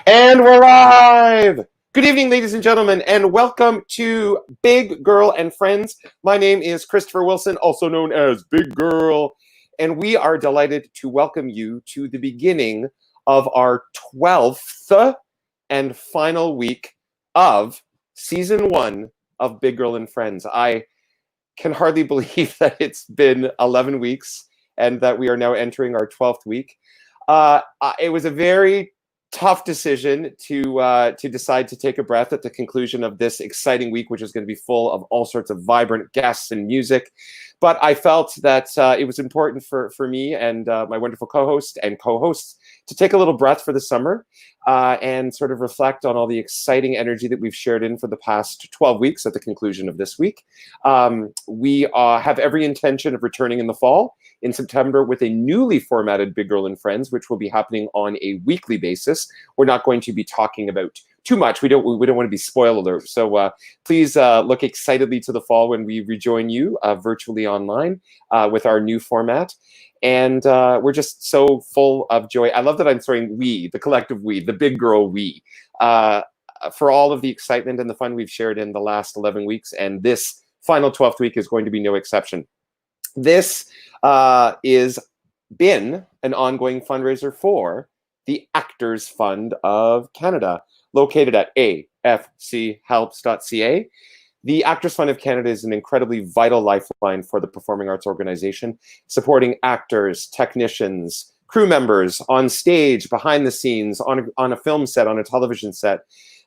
And we're live! Good evening, ladies and gentlemen, and welcome to Big Girl and Friends. My name is Christopher Wilson, also known as Big Girl, and we are delighted to welcome you to the beginning of our 12th and final week of Season 1 of Big Girl and Friends. I can hardly believe that it's been 11 weeks and that we are now entering our 12th week. It was a very tough decision to decide to take a breath at the conclusion of this exciting week, which is going to be full of all sorts of vibrant guests and music. But I felt that it was important for me and my wonderful co-host and co-hosts to take a little breath for the summer and sort of reflect on all the exciting energy that we've shared in for the past 12 weeks at the conclusion of this week. We have every intention of returning in the fall in September with a newly formatted Big Girl and Friends, which will be happening on a weekly basis. We're not going to be talking about too much. We don't want to be spoiler alert. So please look excitedly to the fall when we rejoin you virtually online with our new format. And we're just so full of joy. I love that I'm saying we, the collective we, the big girl we, for all of the excitement and the fun we've shared in the last 11 weeks. And this final 12th week is going to be no exception. This is been an ongoing fundraiser for the Actors Fund of Canada, located at afchelps.ca. The Actors Fund of Canada is an incredibly vital lifeline for the performing arts organization, supporting actors, technicians, crew members on stage, behind the scenes, on a film set, on a television set.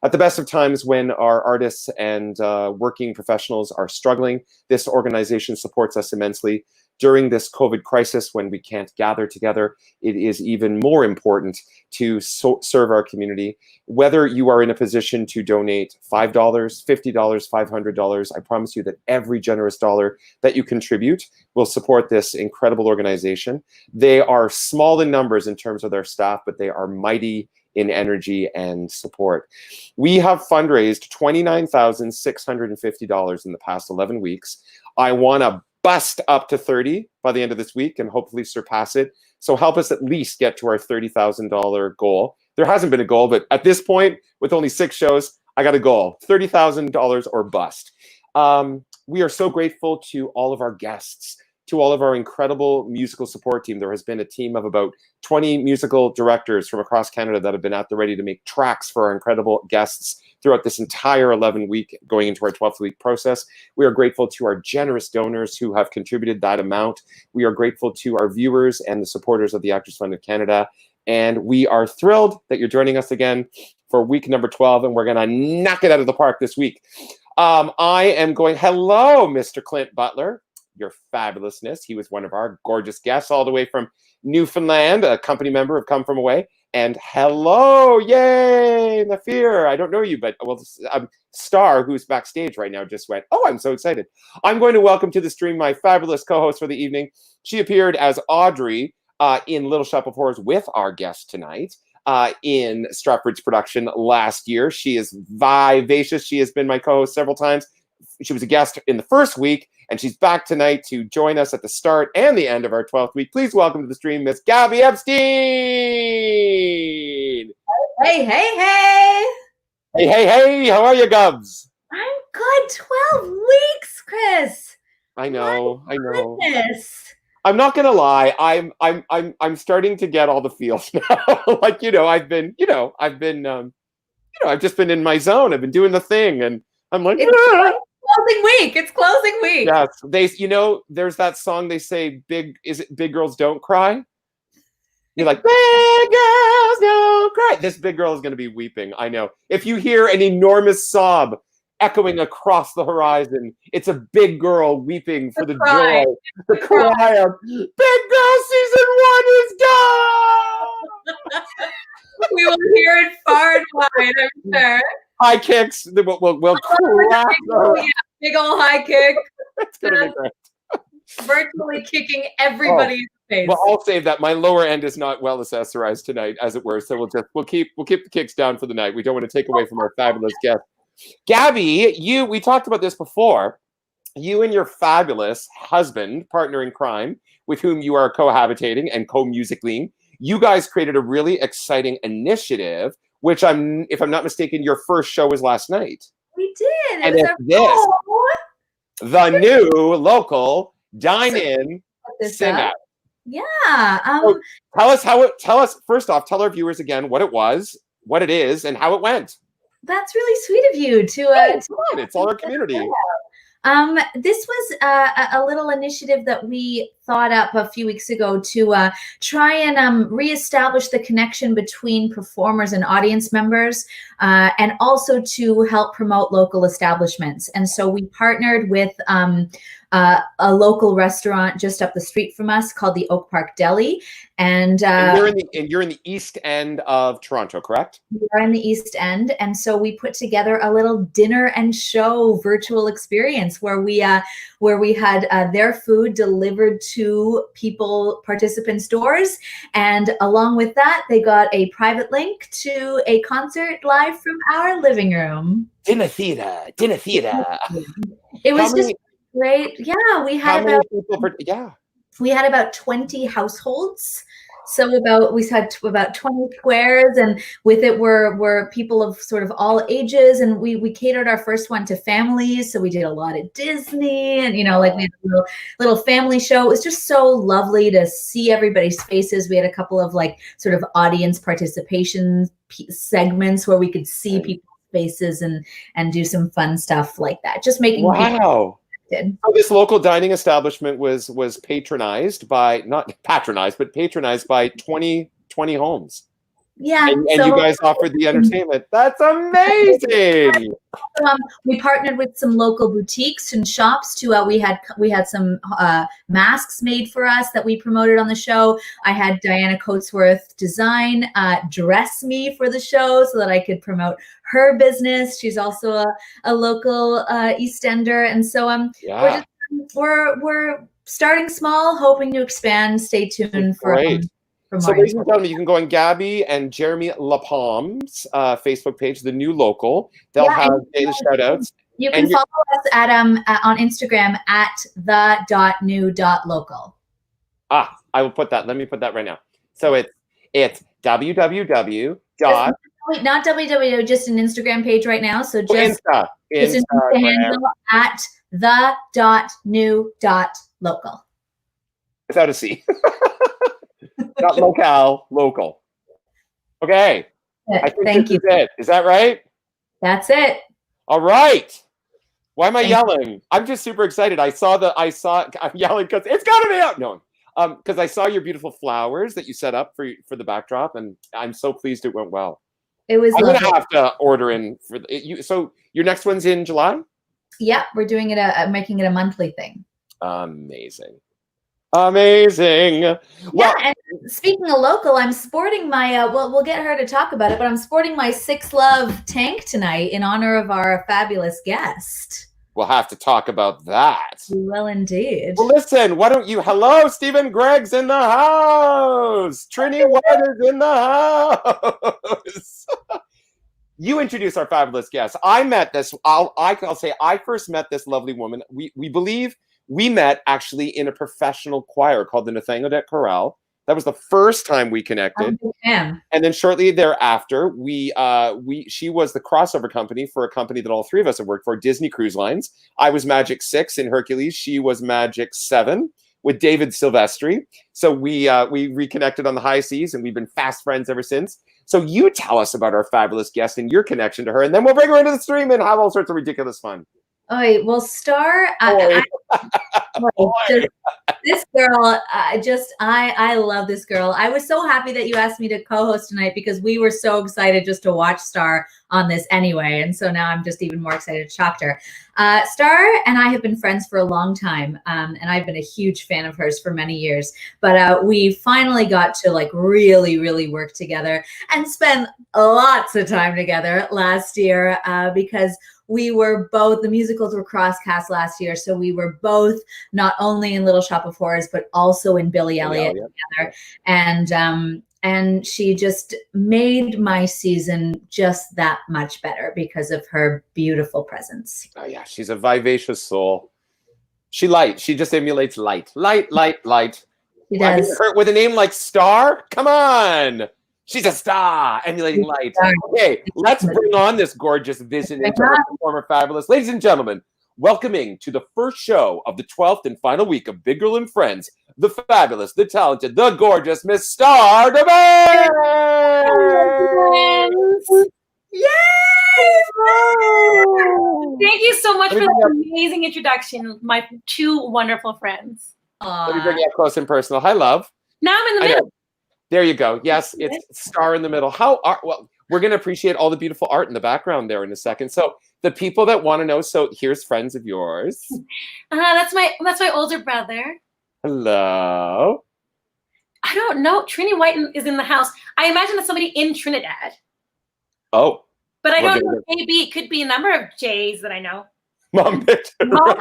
At the best of times when our artists and working professionals are struggling, this organization supports us immensely. During this COVID crisis, when we can't gather together, it is even more important to serve our community. Whether you are in a position to donate $5, $50, $500, I promise you that every generous dollar that you contribute will support this incredible organization. They are small in numbers in terms of their staff, but they are mighty in energy and support. We have fundraised $29,650 in the past 11 weeks. I want to bust up to 30 by the end of this week and hopefully surpass it. So help us at least get to our $30,000 goal. There hasn't been a goal, but at this point, with only 6 shows, I got a goal, $30,000 or bust. We are so grateful to all of our guests, to all of our incredible musical support team. There has been a team of about 20 musical directors from across Canada that have been at the ready to make tracks for our incredible guests throughout this entire 11-week going into our 12th week process. We are grateful to our generous donors who have contributed that amount. We are grateful to our viewers and the supporters of the Actors Fund of Canada. And we are thrilled that you're joining us again for week number 12, and we're gonna knock it out of the park this week. I am going, hello, Mr. Clint Butler, your fabulousness. He was one of our gorgeous guests all the way from Newfoundland, a company member of Come From Away. And hello, yay, Nafir. I don't know you, but well, Star, who's backstage right now, just went, oh, I'm so excited. I'm going to welcome to the stream my fabulous co-host for the evening. She appeared as Audrey in Little Shop of Horrors with our guest tonight in Stratford's production last year. She is vivacious. She has been my co-host several times. She was a guest in the first week, and she's back tonight to join us at the start and the end of our 12th week. Please welcome to the stream, Miss Gabby Epstein. Hey, hey, hey. Hey, hey, hey. How are you, Gubs? I'm good. 12 weeks, Chris. I know. My I know. goodness. I'm not gonna lie. I'm starting to get all the feels now. Like, I've just been in my zone. I've been doing the thing, and I'm like, closing week. It's closing week. Yes, there's that song they say, Big Girls Don't Cry? You're like, big girls don't cry. This big girl is going to be weeping. I know. If you hear an enormous sob echoing across the horizon, it's a big girl weeping for the joy. The cry of, Big Girl Season 1 is done! We will hear it far and wide, I'm sure. High kicks. We'll clap. Big old high kick. It's going to be great. Virtually kicking everybody in the face. Well, I'll save that. My lower end is not well accessorized tonight, as it were. So we'll keep the kicks down for the night. We don't want to take away from our fabulous guest. Gabby, we talked about this before. You and your fabulous husband, partner in crime, with whom you are cohabitating and co-musicling, you guys created a really exciting initiative which if I'm not mistaken, your first show was last night. We did. And the new local dine-in sing-out. Yeah. So tell us first off, tell our viewers again what it was, what it is, and how it went. That's really sweet of you to it's all our community. This was a little initiative that we thought up a few weeks ago to try and reestablish the connection between performers and audience members, and also to help promote local establishments. And so we partnered with a local restaurant just up the street from us called the Oak Park Deli. And you're in the East End of Toronto, correct? We are in the East End, and so we put together a little dinner and show virtual experience where we had their food delivered to participants' doors, and along with that, they got a private link to a concert live from our living room. Dinner theater. It was just great. Yeah, we had about 20 households. So we had about 20 squares, and with it were people of sort of all ages, and we catered our first one to families. So we did a lot of Disney, and we had a little family show. It was just so lovely to see everybody's faces. We had a couple of sort of audience participation segments where we could see people's faces and do some fun stuff like that. Just making people connected. So this local dining establishment was patronized by 20 homes. Yeah. And you guys offered the entertainment. That's amazing. We partnered with some local boutiques and shops we had some masks made for us that we promoted on the show. I had Diana Coatsworth Design dress me for the show so that I could promote her business. She's also a local East Ender, and so we're starting small, hoping to expand. Stay tuned for. So, ladies and gentlemen, you can go on Gabby and Jeremy Lapalme's Facebook page, The New Local. They'll have daily shout-outs. You can follow us at on Instagram at the.new.local. I will put that. Let me put that right now. So it's www. Wait, not www, just an Instagram page right now. So just Insta handle at the.new.local. Without a C. Not locale, local. Okay. I think Thank you. Is that right? That's it. All right. Why am I yelling? I'm just super excited. I'm yelling because it's gotta be out. No. Because I saw your beautiful flowers that you set up for the backdrop, and I'm so pleased it went well. It was. I'm gonna have to order in for you. So your next one's in July? Yeah, we're doing it making it a monthly thing. Amazing. Well, and speaking of local, I'm sporting my we'll get her to talk about it, but I'm sporting my Six Love tank tonight in honor of our fabulous guest. We'll have to talk about that. We will indeed. Well, listen, why don't you hello, Stephen Gregg's in the house. Trini White is in the house. You introduce our fabulous guest. I met this, I'll say I first met this lovely woman. We believe we met actually in a professional choir called the Nathaniel Chorale. That was the first time we connected. And then shortly thereafter, she was the crossover company for a company that all three of us have worked for, Disney Cruise Lines. I was Magic 6 in Hercules. She was Magic 7 with David Silvestri. So we reconnected on the high seas, and we've been fast friends ever since. So you tell us about our fabulous guest and your connection to her, and then we'll bring her into the stream and have all sorts of ridiculous fun. Oh, well, STARR, this girl, I love this girl. I was so happy that you asked me to co-host tonight because we were so excited just to watch STARR on this anyway. And so now I'm just even more excited to talk to her. STARR and I have been friends for a long time, and I've been a huge fan of hers for many years. But we finally got to really, really work together and spend lots of time together last year because we were both, the musicals were cross-cast last year, so we were both not only in Little Shop of Horrors, but also in Billy Elliot together. And she just made my season just that much better because of her beautiful presence. Oh yeah, she's a vivacious soul. She just emulates light. She does. With a name like STARR, come on. She's a star, emulating light. Star. Okay, let's bring on this gorgeous vision into our performer fabulous. Ladies and gentlemen, welcoming to the first show of the 12th and final week of Big Girl and Friends, the fabulous, the talented, the gorgeous Miss STARR DOMINGUE! Yes! Thank you so much for that amazing introduction, my two wonderful friends. Let me bring you up close and personal. Hi, love. Now I'm in the middle. There you go. Yes, it's STARR in the middle. Well, we're going to appreciate all the beautiful art in the background there in a second. So the people that want to know, so here's friends of yours. That's my older brother. Hello. I don't know. Trini Whiten is in the house. I imagine that's somebody in Trinidad. Oh. But I don't know. Maybe it could be a number of J's that I know. Mom picked. Mom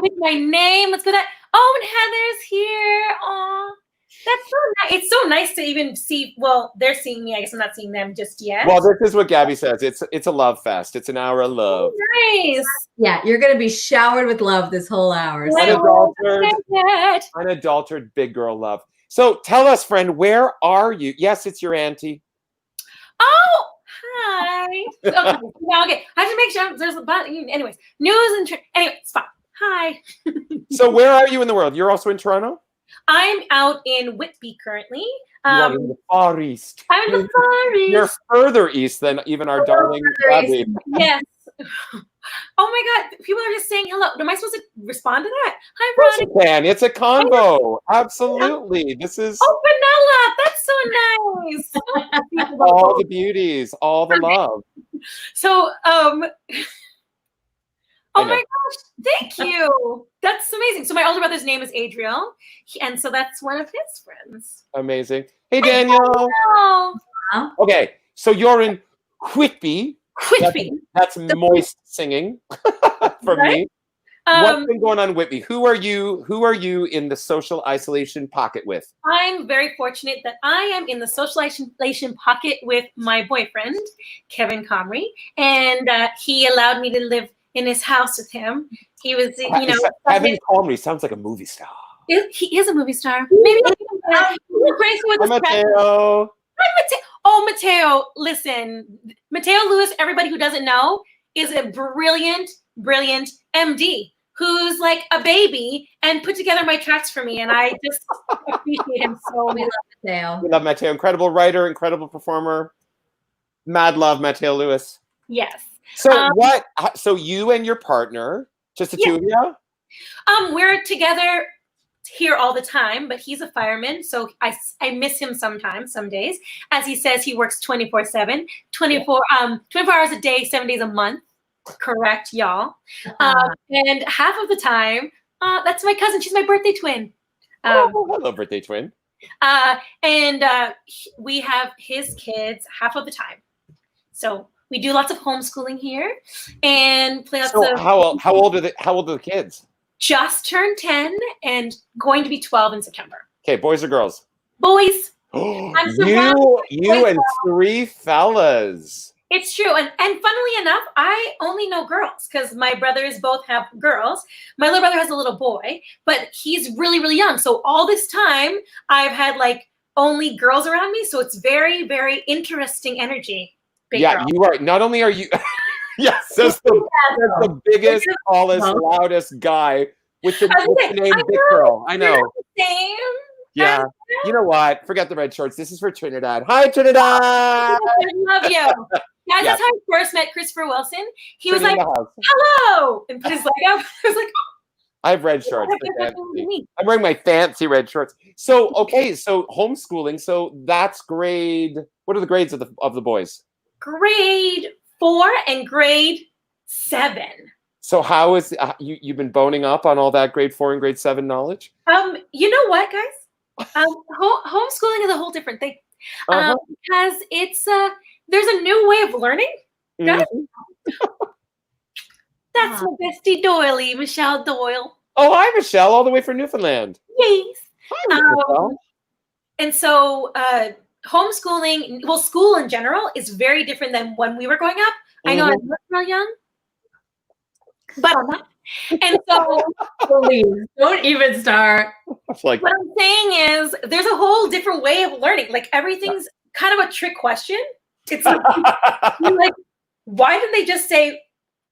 picked my name. Let's go that. Oh, and Heather's here. Aw. That's so nice. It's so nice to even see. Well, they're seeing me. I guess I'm not seeing them just yet. Well, this is what Gabby says. It's a love fest. It's an hour of love. Nice. Yeah, you're going to be showered with love this whole hour. Unadulterated big girl love. So tell us, friend, where are you? Yes, it's your auntie. Oh, hi. Okay, now, okay. I have to make sure there's a button. Anyways, news and anyway, it's fine. Hi. So where are you in the world? You're also in Toronto? I'm out in Whitby currently. You are in the Far East. I'm in the Far East. You're further east than even our darling Gabby. Yes. Oh my God. People are just saying hello. Am I supposed to respond to that? Hi, Ronnie. Can. It's a convo. Absolutely. This is. Oh, Vanilla. That's so nice. All the beauties. All the love. So, oh my gosh, thank you. That's amazing. So my older brother's name is Adriel, and so that's one of his friends. Amazing. Hey, Daniel. Okay, so you're in Whitby. Whitby. That's moist singing for me. What's been going on in Whitby? Who are you in the social isolation pocket with? I'm very fortunate that I am in the social isolation pocket with my boyfriend, Kevin Comrie, and he allowed me to live in his house with him. He was, Kevin Comrie sounds like a movie star. He is a movie star. Maybe Hi, Mateo. Oh, Mateo, listen. Mateo Lewis, everybody who doesn't know, is a brilliant, brilliant MD who's like a baby and put together my tracks for me. And I just appreciate him so much. We love Mateo. We love Mateo. Incredible writer, incredible performer. Mad love, Mateo Lewis. Yes. So so you and your partner, just the two of you? We're together here all the time, but he's a fireman, so I miss him sometimes, some days. As he says, he works 24/7, 24 hours a day, 7 days a month. Correct, y'all. And half of the time, that's my cousin. She's my birthday twin. Hello, birthday twin. And we have his kids half of the time. So we do lots of homeschooling here and play lots of. How old are the kids? Just turned 10 and going to be 12 in September. Okay, boys or girls? Boys. You and three fellas. It's true. And funnily enough, I only know girls because my brothers both have girls. My little brother has a little boy, but he's really, really young. So all this time I've had like only girls around me. So it's very, very interesting energy. Big girl. You are. Not only are you. Yes, that's the biggest, tallest, loudest guy with the name Big Girl. I know. Same. Yeah. You know what? Forget the red shorts. This is for Trinidad. Hi, Trinidad. I love you. That's how I first met Christopher Wilson. He was like, hello, and put his leg up. I was like, I have red shorts. I'm wearing my fancy red shorts. So, okay, so homeschooling. So that's grade. What are the grades of the boys? Grade 4 and grade 7. So how is you've been boning up on all that grade 4 and grade 7 knowledge? You know what, guys? Homeschooling is a whole different thing because it's there's a new way of learning. That's my bestie Doily, Michelle Doyle. Oh, hi, Michelle, all the way from Newfoundland. Yes. Hi, Michelle. And so homeschooling, well, school in general is very different than when we were growing up. I know I was real young, but I'm not. And so Please don't even start. It's like, what I'm saying is there's a whole different way of learning. Like everything's kind of a trick question. It's like, you're like, why did they just say,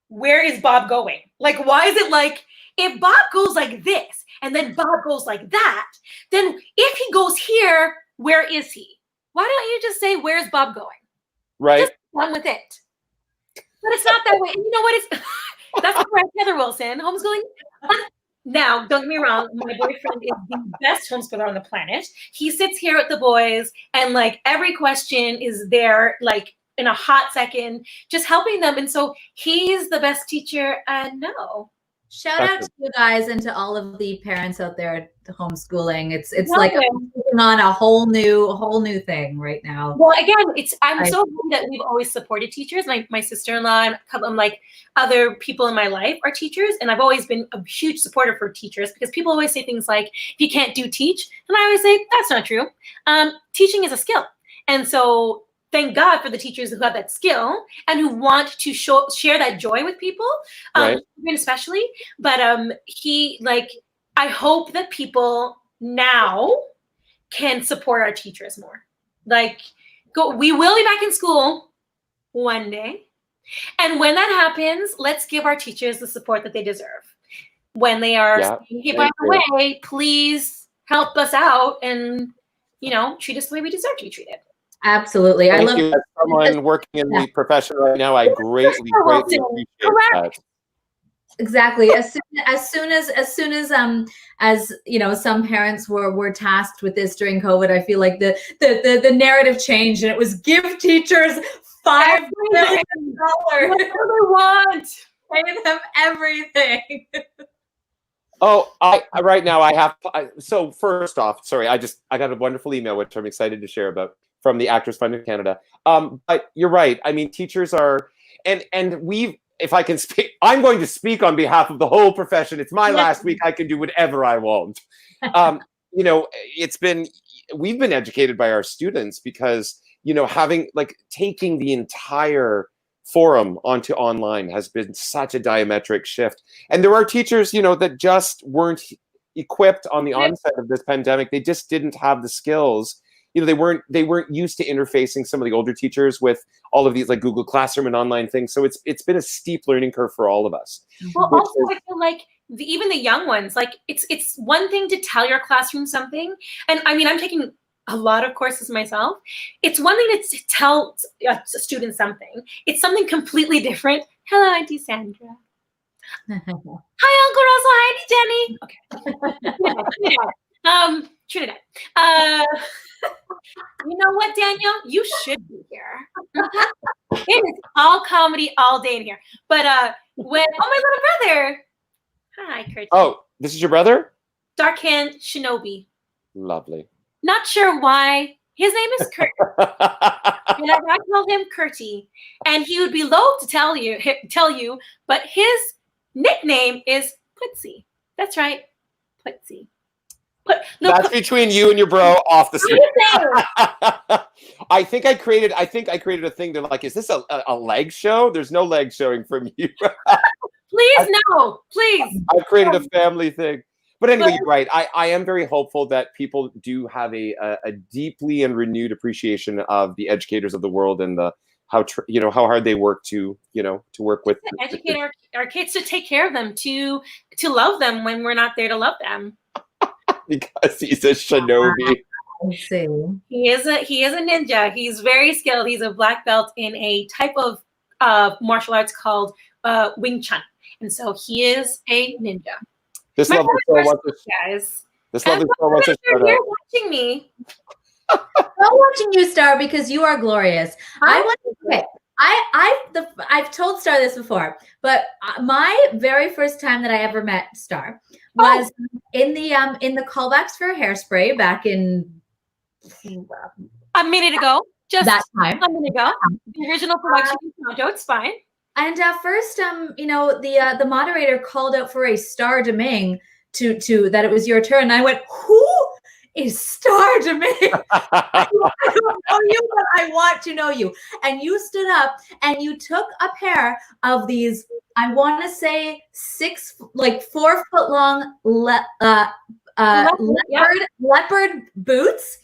where is Bob going? Like, why is it like, if Bob goes like this and then Bob goes like that, then if he goes here, where is he? Why don't you just say, where's Bob going? right. Just run with it. But it's not that way. And you know what? It's that's correct, Heather Wilson. Homeschooling. Now, don't get me wrong. My boyfriend is the best homeschooler on the planet. He sits here with the boys, and like every question is there, like in a hot second, just helping them. And so he's the best teacher. And no, Shout out to you guys and to all of the parents out there homeschooling. It's Love like it. taking on a whole new thing right now. Well, again, I'm so happy that we've always supported teachers. My sister-in-law and like other people in my life are teachers, and I've always been a huge supporter for teachers because people always say things like, if you can't do, teach. And I always say, that's not true. Teaching is a skill. And so thank God for the teachers who have that skill and who want to share that joy with people, Right. especially. But I hope that people now can support our teachers more. Like, we will be back in school one day. And when that happens, let's give our teachers the support that they deserve. When they are saying, hey, by the way, please help us out and, treat us the way we deserve to be treated. Absolutely. Thank I love you. As someone working in the profession right now, I greatly appreciate that. Exactly. As soon as some parents were tasked with this during COVID, I feel like the narrative changed, and it was give teachers $5 million. What do they want? Pay them everything. Oh, right now so first off, sorry, I got a wonderful email which I'm excited to share about from the Actors Fund of Canada. But you're right. I mean, teachers are, and if I can speak, I'm going to speak on behalf of the whole profession. It's my last week. I can do whatever I want. We've been educated by our students because, taking the entire forum onto online has been such a diametric shift. And there are teachers, that just weren't equipped on the onset of this pandemic. They just didn't have the skills. They weren't used to interfacing some of the older teachers with all of these like Google Classroom and online things. So it's been a steep learning curve for all of us. Well, also I feel like even the young ones, like it's one thing to tell your classroom something, and I mean I'm taking a lot of courses myself. It's one thing to tell a student something. It's something completely different. Hello, Auntie Sandra. Hi, Uncle Russell. Hi, Auntie Jenny. Okay. Trinidad. You know what, Daniel? You should be here. It is all comedy all day in here. But my little brother. Hi, Kurt. Oh, this is your brother? Darkhand Shinobi. Lovely. Not sure why. His name is Kurt. And I call him Kurtie. And he would be loath to tell you, but his nickname is Putzi. That's right. Putzi. That's between you and your bro off the street. I think I created a thing to like, is this a leg show? There's no leg showing from you. Please, no, please. I created a family thing. But anyway, you're right. I am very hopeful that people do have a deeply and renewed appreciation of the educators of the world and how hard they work to work with. Educate our kids, to take care of them, to love them when we're not there to love them. Because he's a shinobi. I see. He is a ninja. He's very skilled. He's a black belt in a type of martial arts called Wing Chun, and so he is a ninja. This lovely show wants to You're here watching me. I'm watching you, Star, because you are glorious. I've told Star this before, but my very first time that I ever met Star was in the callbacks for Hairspray back in a minute ago. Just that time. A minute ago. The original production in Toronto. It's fine. And first, the moderator called out for a STARR Domingue to that it was your turn. And I went, who is STARR Domingue? I don't know you, but I want to know you. And you stood up and you took a pair of these I want to say 4 foot long leopard boots.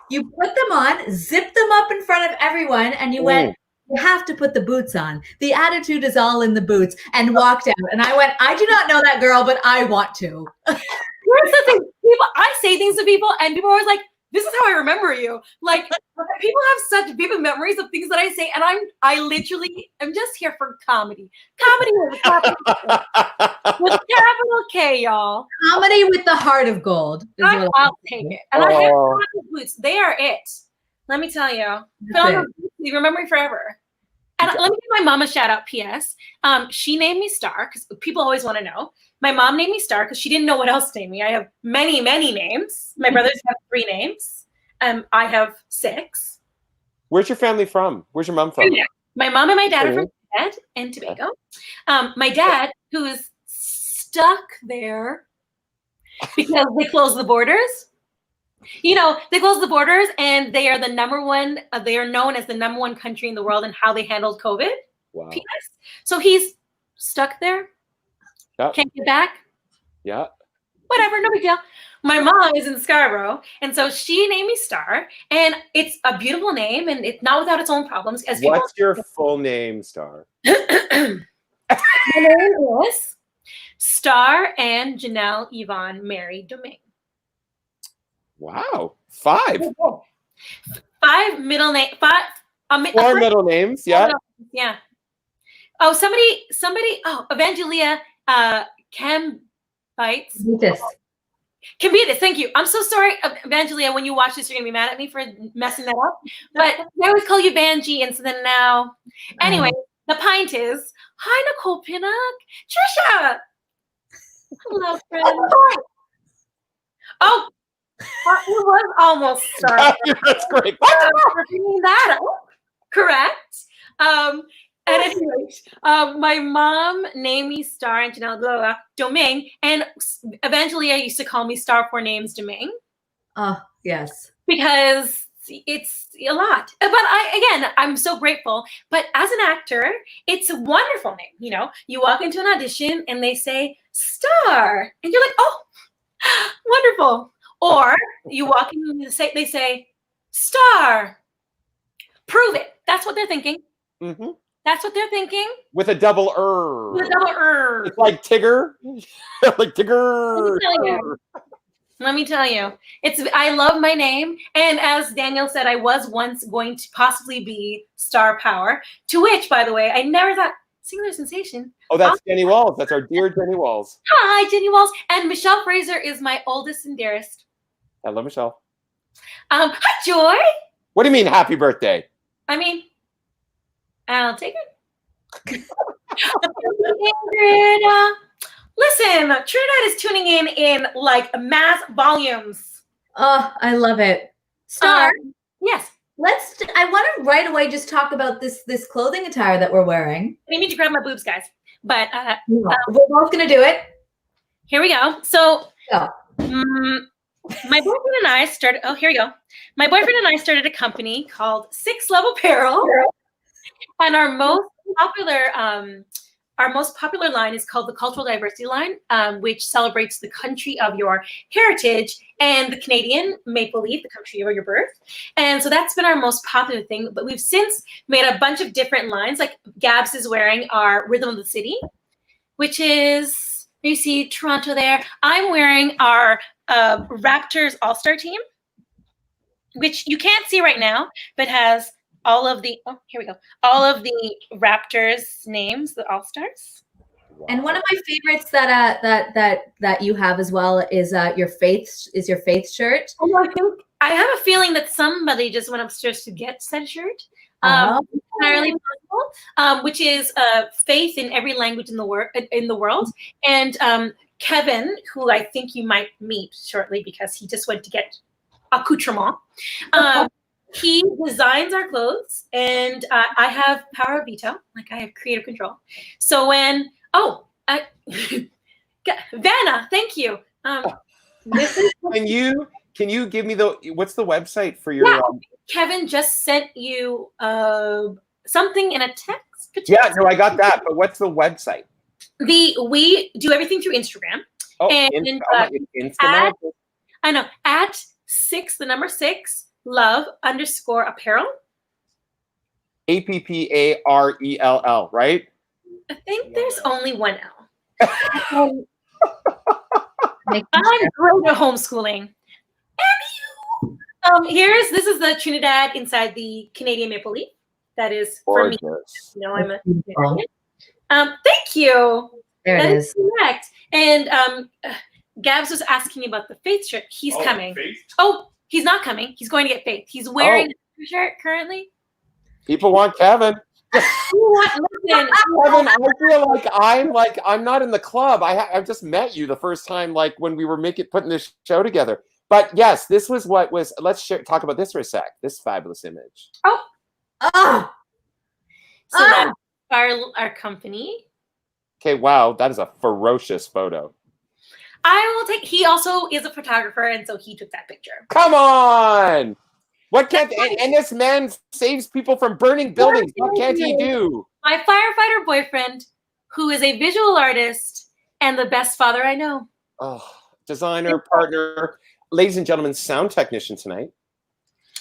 You put them on, zip them up in front of everyone, and you went, you have to put the boots on. The attitude is all in the boots, and walked out. And I went, I do not know that girl, but I want to. Here's the thing. I say things to people, and people are always like, this is how I remember you. Like, people have such vivid memories of things that I say, and I literally am just here for comedy. Comedy with capital K, y'all. Comedy with the heart of gold. I'll take it. And I have boots. They are it. Let me tell you. You remember me forever. And let me give my mom a shout out. P.S. She named me Star because people always want to know. My mom named me Star because she didn't know what else to name me. I have many, many names. My brothers have 3 names. I have 6. Where's your family from? Where's your mom from? My mom and my dad are from Trinidad and Tobago. My dad, who is stuck there because they closed the borders. You know, they closed the borders, and they are the #1. They are known as the #1 country in the world in how they handled COVID. Wow. PS. So he's stuck there. Yep. Can't get back. Yeah. Whatever, no big deal. My mom is in Scarborough, and so she named me Star, and it's a beautiful name, and it's not without its own problems. What's your full name, Star? My name is Star and Janelle Yvonne Mary Domingue. Wow. 5. 5 middle name. 4 middle names. Yeah. Yeah. Oh, somebody. Oh, Evangelia Cambites. Cambites. Thank you. I'm so sorry, Evangelia. When you watch this, you're gonna be mad at me for messing that up. But I always call you Vanjie, and so then now. Anyway, the pint is. Hi, Nicole Pinnock. Trisha. Hello, friend. Oh. It was almost Star. That's great. That up. Correct. At any rate, my mom named me Star and Janelle Domingue, and Evangelia used to call me Star 4 names Domingue. Oh, yes. Because it's a lot. But I'm so grateful. But as an actor, it's a wonderful name. You know, you walk into an audition and they say Star, and you're like, oh, wonderful. Or you walk in and they say, Star, prove it. That's what they're thinking. Mm-hmm. That's what they're thinking. With a double er. With a double er. It's like Tigger. Like Tigger. Let me tell you. I love my name. And as Daniel said, I was once going to possibly be Star Power, to which, by the way, I never thought, singular sensation. Oh, that's Jenny Walls. That's our dear Jenny Walls. Hi, Jenny Walls. And Michelle Fraser is my oldest and dearest. Hello, Michelle. Hi, Joy. What do you mean, happy birthday? I mean, I'll take it. Ingrid, listen, Trinidad is tuning in like mass volumes. Oh, I love it. Star. Yes. I want to right away just talk about this clothing attire that we're wearing. I need to grab my boobs, guys. But we're both gonna do it. Here we go. So my boyfriend and I started. Oh, here we go. My boyfriend and I started a company called 6 Love Apparel, and our most popular line is called the Cultural Diversity line, which celebrates the country of your heritage and the Canadian maple leaf, the country of your birth. And so that's been our most popular thing. But we've since made a bunch of different lines. Like Gabs is wearing our Rhythm of the City, which is, you see Toronto there. I'm wearing our Raptors All-Star team, which you can't see right now, but has all of the, all of the Raptors names, the All-Stars. And one of my favorites that you have as well is your Faith shirt. Oh, I have a feeling that somebody just went upstairs to get said shirt. Entirely possible, which is faith in every language in the world. And Kevin, who I think you might meet shortly because he just went to get accoutrement. He designs our clothes, and I have power of veto, like I have creative control. So when Vanna, thank you. This is Can you give me what's the website for your? Yeah, Kevin just sent you something in a text. Yeah, no, I got that. But what's the website? We do everything through Instagram. Oh, And, Instagram. I know, at 6, the number 6, love_apparel. APPARELL, right? I think there's only one L. Make I'm great at homeschooling. This is the Trinidad inside the Canadian maple leaf. That is for me. Gorgeous. You know, I'm a Canadian. Thank you. There That it is is. correct. And Gabs was asking about the Faith shirt. He's coming. Faith? Oh, he's not coming. He's going to get Faith. He's wearing the shirt currently. People want Kevin. Listen, Kevin, I feel like I'm not in the club. I've just met you the first time, like when we were putting this show together. But yes, this was what was. Let's talk about this for a sec. This fabulous image. Oh, so that's our company. Okay, wow, that is a ferocious photo. I will take. He also is a photographer, and so he took that picture. Come on. What can't and this man saves people from burning buildings. What can't he do? My firefighter boyfriend, who is a visual artist and the best father I know. Oh, designer, partner, ladies and gentlemen, sound technician tonight.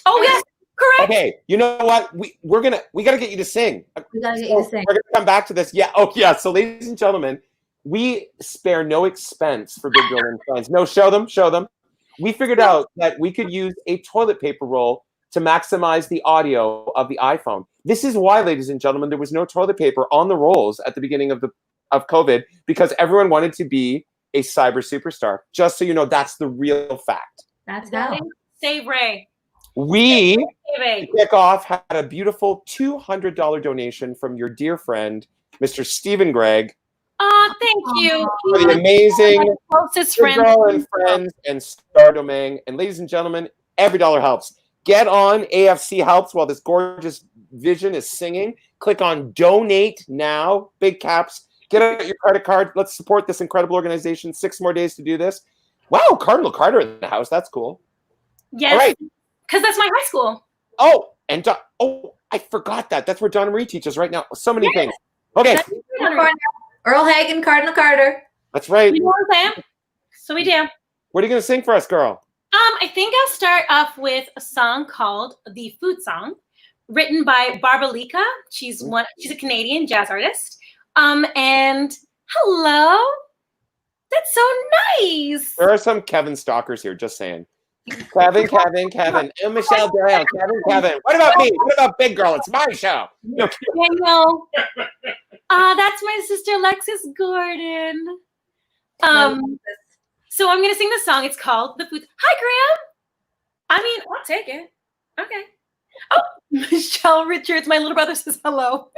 Oh yes, correct. Okay, you know what? We got to get you to sing. we gotta get you to sing. We're gonna come back to this. Yeah. Oh yeah. So, ladies and gentlemen, we spare no expense for Big Girl and Friends. No, show them. We figured out that we could use a toilet paper roll to maximize the audio of the iPhone. This is why, ladies and gentlemen, there was no toilet paper on the rolls at the beginning of COVID, because everyone wanted to be a cyber superstar. Just so you know, that's the real fact. That's how. Save Ray. We, Save Ray. to kick off, had a beautiful $200 donation from your dear friend, Mr. Stephen Gregg, Oh, thank you. for the amazing Closest Big friend. Girl and Friends and STARR Domingue. And ladies and gentlemen, every dollar helps. Get on AFC Helps while this gorgeous vision is singing. Click on Donate Now, big caps. Get out your credit card. Let's support this incredible organization. 6 more days to do this. Wow, Cardinal Carter in the house. That's cool. Yes, All right. because that's my high school. Oh, and I forgot that. That's where Donna Marie teaches right now. So many things. Okay, Earl Hagen, Cardinal Carter. that's right. You know what I'm saying? So we do. What are you going to sing for us, girl? I think I'll start off with a song called "The Food Song," written by Barbara Lika. She's a Canadian jazz artist. And hello. That's so nice. There are some Kevin stalkers here, just saying. Kevin. And Michelle Darrell. Kevin. What about me? What about Big Girl? It's my show. No, Daniel. That's my sister Alexis Gordon. So I'm gonna sing the song. It's called "The Food." Hi, Graham. I'll take it. Okay. Oh, Michelle Richards, my little brother, says hello.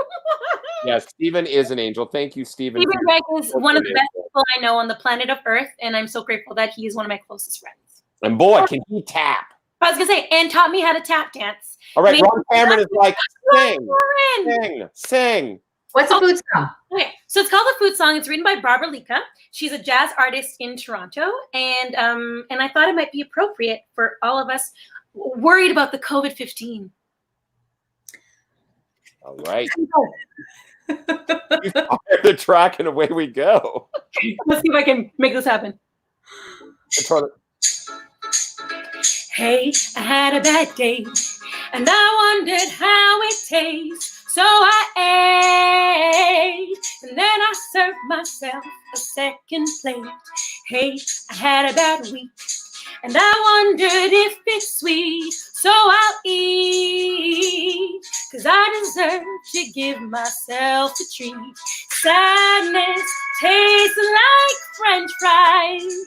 yes, Stephen is an angel. Thank you, Stephen. Stephen Gregg is one of the best people I know on the planet of Earth, and I'm so grateful that he is one of my closest friends. And boy, can he tap. I was gonna say, and taught me how to tap dance. All right, Maybe- Ron Cameron is like, sing, Lauren! sing. What's the food song? Okay, so it's called "The Food Song." It's written by Barbara Lika. She's a jazz artist in Toronto, and I thought it might be appropriate for all of us worried about the COVID-15. All right. You fire the track and away we go. Let's see if I can make this happen. Hey, I had a bad day, and I wondered how it tastes. So I ate, and then I served myself a second plate. Hey, I had a bad week, and I wondered if it's sweet. So I'll eat, 'cause I deserve to give myself a treat. Sadness tastes like French fries,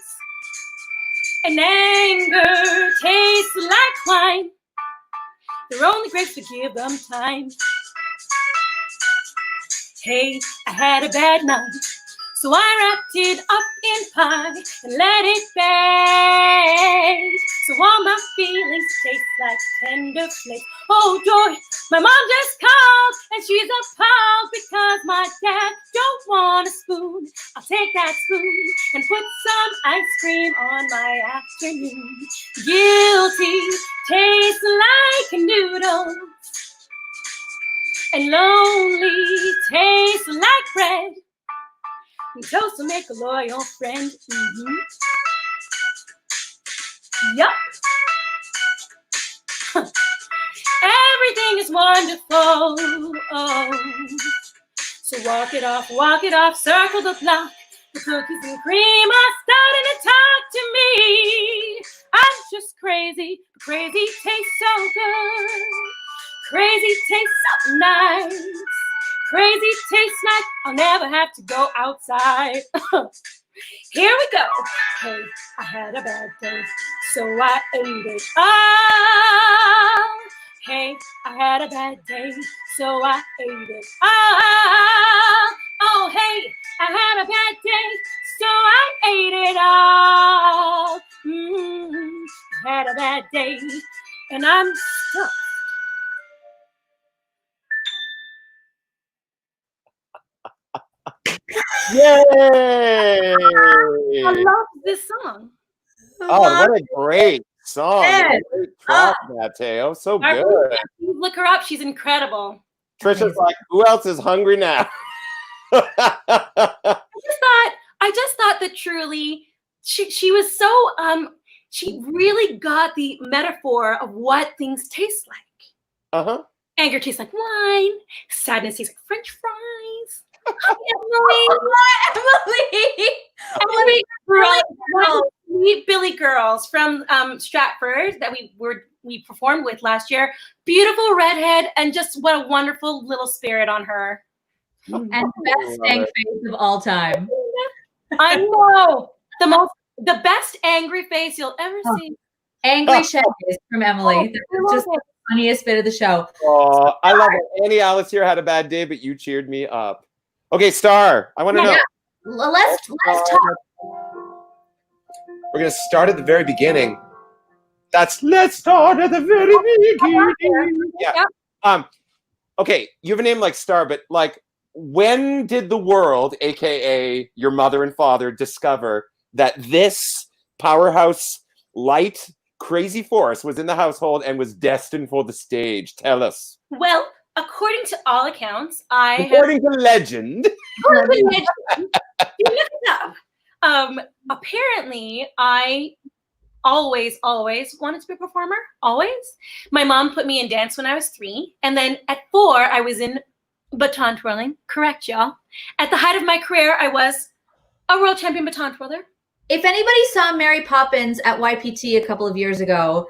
and anger tastes like wine. They're only grapes to give them time. Hey, I had a bad night, so I wrapped it up in pie and let it bake. So all my feelings taste like tender flakes. Oh joy, my mom just called and she's appalled because my dad don't want a spoon. I'll take that spoon and put some ice cream on my afternoon. Guilty tastes like noodles, and lonely tastes like bread. toast to make a loyal friend. Yup. Everything is wonderful. Oh. So walk it off, circle the block. The cookies and cream are starting to talk to me. I'm just crazy. Crazy tastes so good. Crazy tastes so nice. Crazy tastes like I'll never have to go outside. Here we go. Hey, I had a bad day, so I ate it all. Hey, I had a bad day, so I ate it all. Oh, hey, I had a bad day, so I ate it all. I had a bad day, and I'm stuck. Yay! I love this song. Oh, what a great song. Yes. Great track, Mateo. So good. Please look her up. She's incredible. Trisha's like, who else is hungry now? I just thought that truly she was so she really got the metaphor of what things taste like. Uh-huh. Anger tastes like wine, sadness tastes like French fries. Emily sweet Billy girls from Stratford that we performed with last year. Beautiful redhead, and just what a wonderful little spirit on her. And best stank face of all time. I know. The best angry face you'll ever see. Angry shaggies from Emily. That's just the funniest bit of the show. Oh, I love it. Annie Alice here had a bad day, but you cheered me up. Okay, Star, I want to know. Let's talk. We're going to start at the very beginning. Let's start at the very beginning. Yeah. Okay, you have a name like Star, but like, when did the world, aka your mother and father, discover that this powerhouse, light, crazy force was in the household and was destined for the stage? Tell us. Well, according to all accounts, according to legend. Apparently, I always wanted to be a performer. Always. My mom put me in dance when I was 3, and then at 4, I was in baton twirling. Correct, y'all. At the height of my career, I was a world champion baton twirler. If anybody saw Mary Poppins at YPT a couple of years ago,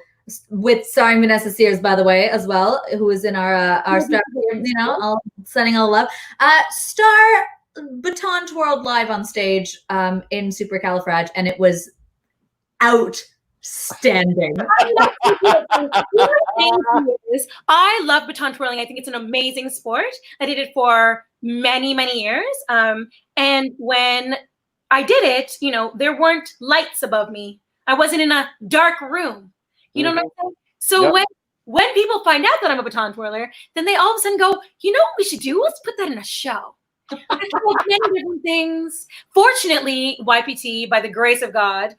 starring Vanessa Sears, by the way, as well, who was in our Star, all sending all love. Star baton twirled live on stage in Supercalifrage, and it was outstanding. I love baton twirling. I think it's an amazing sport. I did it for many, many years. And when I did it, there weren't lights above me. I wasn't in a dark room. You know what I'm saying? So when people find out that I'm a baton twirler, then they all of a sudden go, you know what we should do? Let's put that in a show. I tried many different things. Fortunately, YPT, by the grace of God,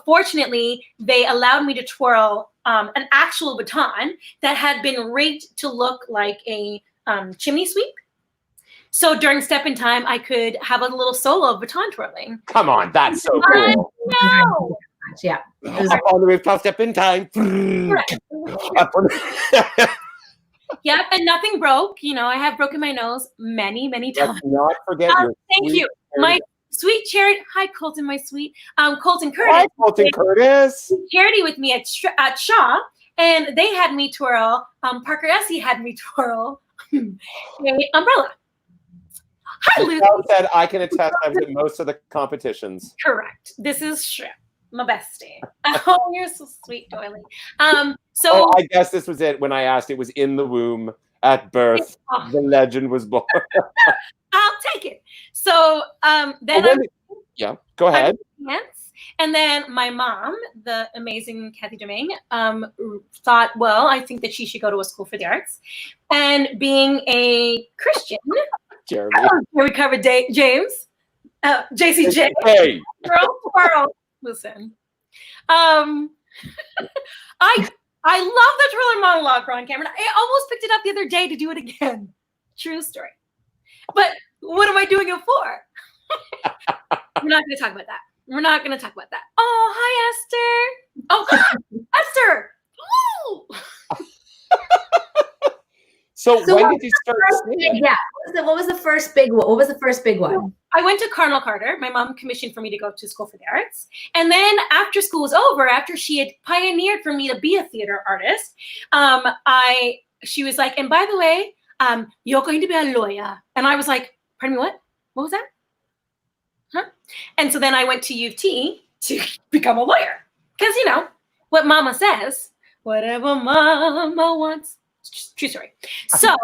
fortunately, they allowed me to twirl an actual baton that had been rigged to look like a chimney sweep. So during Step in Time, I could have a little solo of baton twirling. Come on, that's so cool. I know. Yeah. Up on the rooftop, Step in Time. Yep, and nothing broke. I have broken my nose many, many times. Let's not forget your thank you. My sweet charity. Hi, Colton, my sweet. Colton Curtis. Hi, Colton Curtis. Charity with me at Shaw, and they had me twirl. Parker Essie had me twirl an umbrella. Hi, Lucy. Said I can attest I was at most of the competitions. Correct. This is true. My bestie. Oh, you're so sweet, doily. I guess this was it when I asked. It was in the womb at birth. The legend was born. I'll take it. So then go ahead. And then my mom, the amazing Kathy Domingue, thought, well, I think that she should go to a school for the arts. And being a Christian, Jeremy, we covered James, JCJ, hey, girl. Listen, I love the twirler monologue on camera. I almost picked it up the other day to do it again. True story. But what am I doing it for? We're not going to talk about that. We're not going to talk about that. Oh, hi, Esther. Oh, Esther. Ooh. So when what did you start singing? Yeah. What was the first big one? What was the first big one? I went to Cardinal Carter. My mom commissioned for me to go to school for the arts. And then after school was over, after she had pioneered for me to be a theater artist, she was like, and by the way, you're going to be a lawyer. And I was like, pardon me, what? What was that? Huh? And so then I went to U of T to become a lawyer. Because, you know, what mama says, whatever mama wants. True story. So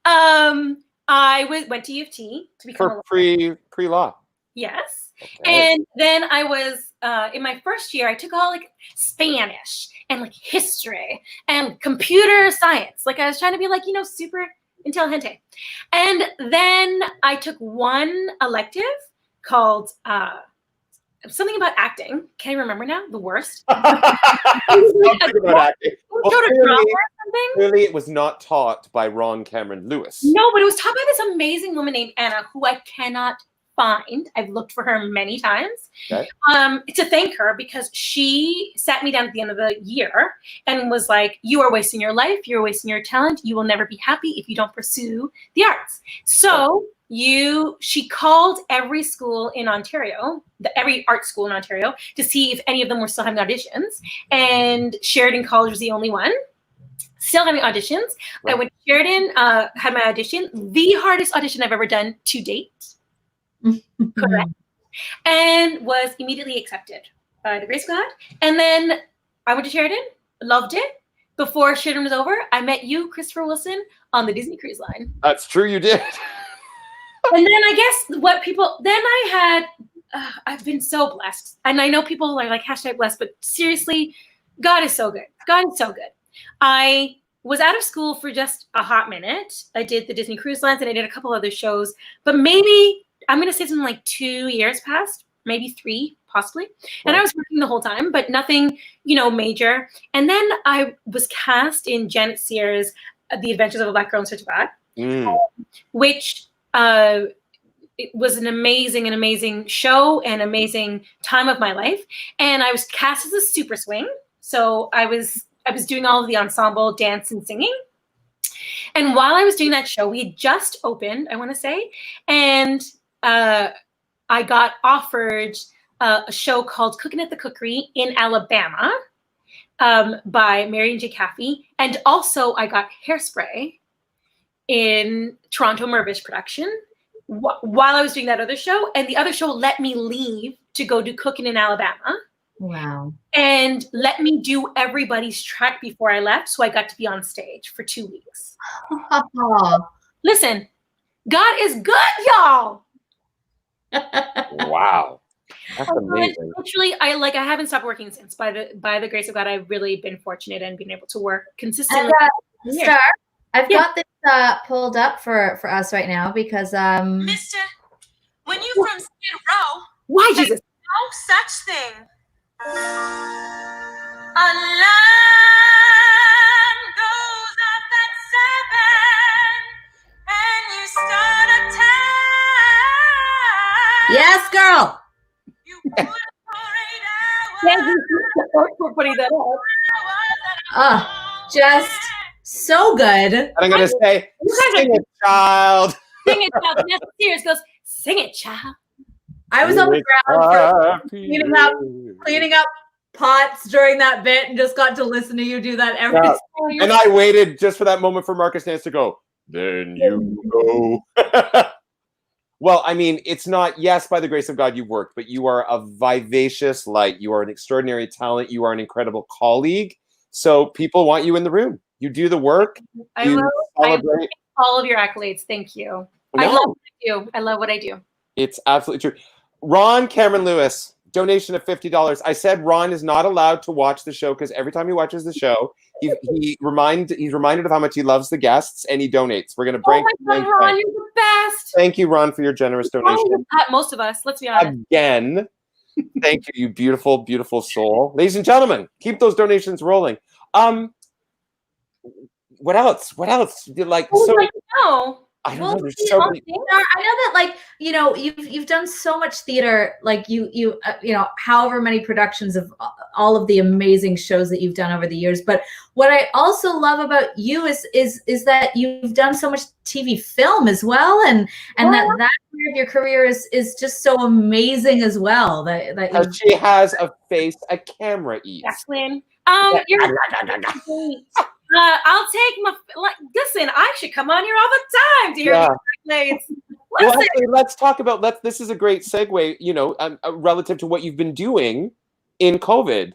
I went to U of T to become a lawyer. Pre-law. Yes. Okay. And then I was, in my first year, I took all like Spanish and like history and computer science. Like I was trying to be like, you know, super intelligente. And then I took one elective called something about acting. Can I remember now? The worst. Something about acting. Well, Go to drama or something? clearly, it was not taught by Ron Cameron Lewis. No, but it was taught by this amazing woman named Anna, who I cannot find. I've looked for her many times. Okay. To thank her, because she sat me down at the end of the year and was like, you are wasting your life. You're wasting your talent. You will never be happy if you don't pursue the arts. So she called every school in Ontario, every art school in Ontario, to see if any of them were still having auditions. And Sheridan College was the only one still having auditions. Right. I went to Sheridan, had my audition, the hardest audition I've ever done to date. Correct. And was immediately accepted by the grace of God. And then I went to Sheridan, loved it. Before Sheridan was over, I met you, Christopher Wilson, on the Disney Cruise Line. That's true, you did. And then I guess I've been so blessed. And I know people are like #blessed, but seriously, God is so good. God is so good. I was out of school for just a hot minute. I did the Disney Cruise Lines and I did a couple other shows, but maybe I'm going to say something like 2 years passed, maybe 3, possibly. And I was working the whole time, but nothing, major. And then I was cast in Janet Sears' The Adventures of a Black Girl in Search of God, which it was an amazing show and amazing time of my life. And I was cast as a super swing. So I was doing all of the ensemble, dance and singing. And while I was doing that show, we had just opened, I want to say, and I got offered a show called Cooking at the Cookery in Alabama by Marion J. Caffey. And also I got Hairspray in Toronto Mirvish production while I was doing that other show. And the other show let me leave to go do Cooking in Alabama. Wow. And let me do everybody's track before I left. So I got to be on stage for 2 weeks. Listen, God is good, y'all. Wow. That's amazing. Literally, I haven't stopped working since. By the grace of God, I've really been fortunate and been able to work consistently. Star, I've got this pulled up for us right now because Mister, when you from Skid Row, why Jesus? No such thing. A line goes up at 7, and you start a time. Yes, girl. You put for 8 hours. We're putting that up. Just so good. And I'm going to say, sing it, child. Sing it, child. Vanessa Sears goes, sing it, child. I was on the ground for cleaning up pots during that bit and just got to listen to you do that every time. And I waited just for that moment for Marcus Nance to go, then you go. Well, I mean, it's not, yes, by the grace of God, you've worked, but you are a vivacious light. You are an extraordinary talent. You are an incredible colleague. So people want you in the room. You do the work. I love all of your accolades. Thank you. No. I love what I do. I love what I do. It's absolutely true. Ron Cameron Lewis, donation of $50. I said Ron is not allowed to watch the show because every time he watches the show, he's reminded of how much he loves the guests and he donates. We're going to break. Oh my God, Ron, you're the best. Thank you, Ron, for your generous donation. Most of us, let's be honest. Again. Thank you, you beautiful, beautiful soul. Ladies and gentlemen, keep those donations rolling. What else? You like? Who would like to know? I don't Well, know. There's you so know, many. I know that, like, you know, you've done so much theater, like you know, however many productions of all of the amazing shows that you've done over the years. But what I also love about you is that you've done so much TV film as well, and that part of your career is just so amazing as well. That Because she has a face a camera eats. Jacqueline, you're great. I'll take my listen. I should come on here all the time to hear these accolades. Well, actually, let's talk about this is a great segue, you know, relative to what you've been doing in COVID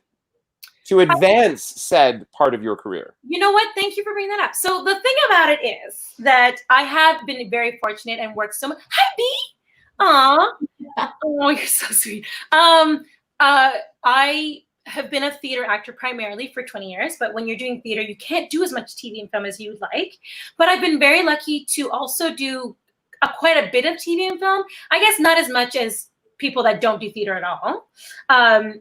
to advance said part of your career. You know what? Thank you for bringing that up. So the thing about it is that I have been very fortunate and worked so much. Hi, B. Aw. Oh, you're so sweet. I have been a theater actor primarily for 20 years, but when you're doing theater, you can't do as much TV and film as you would like. But I've been very lucky to also do quite a bit of TV and film. I guess not as much as people that don't do theater at all.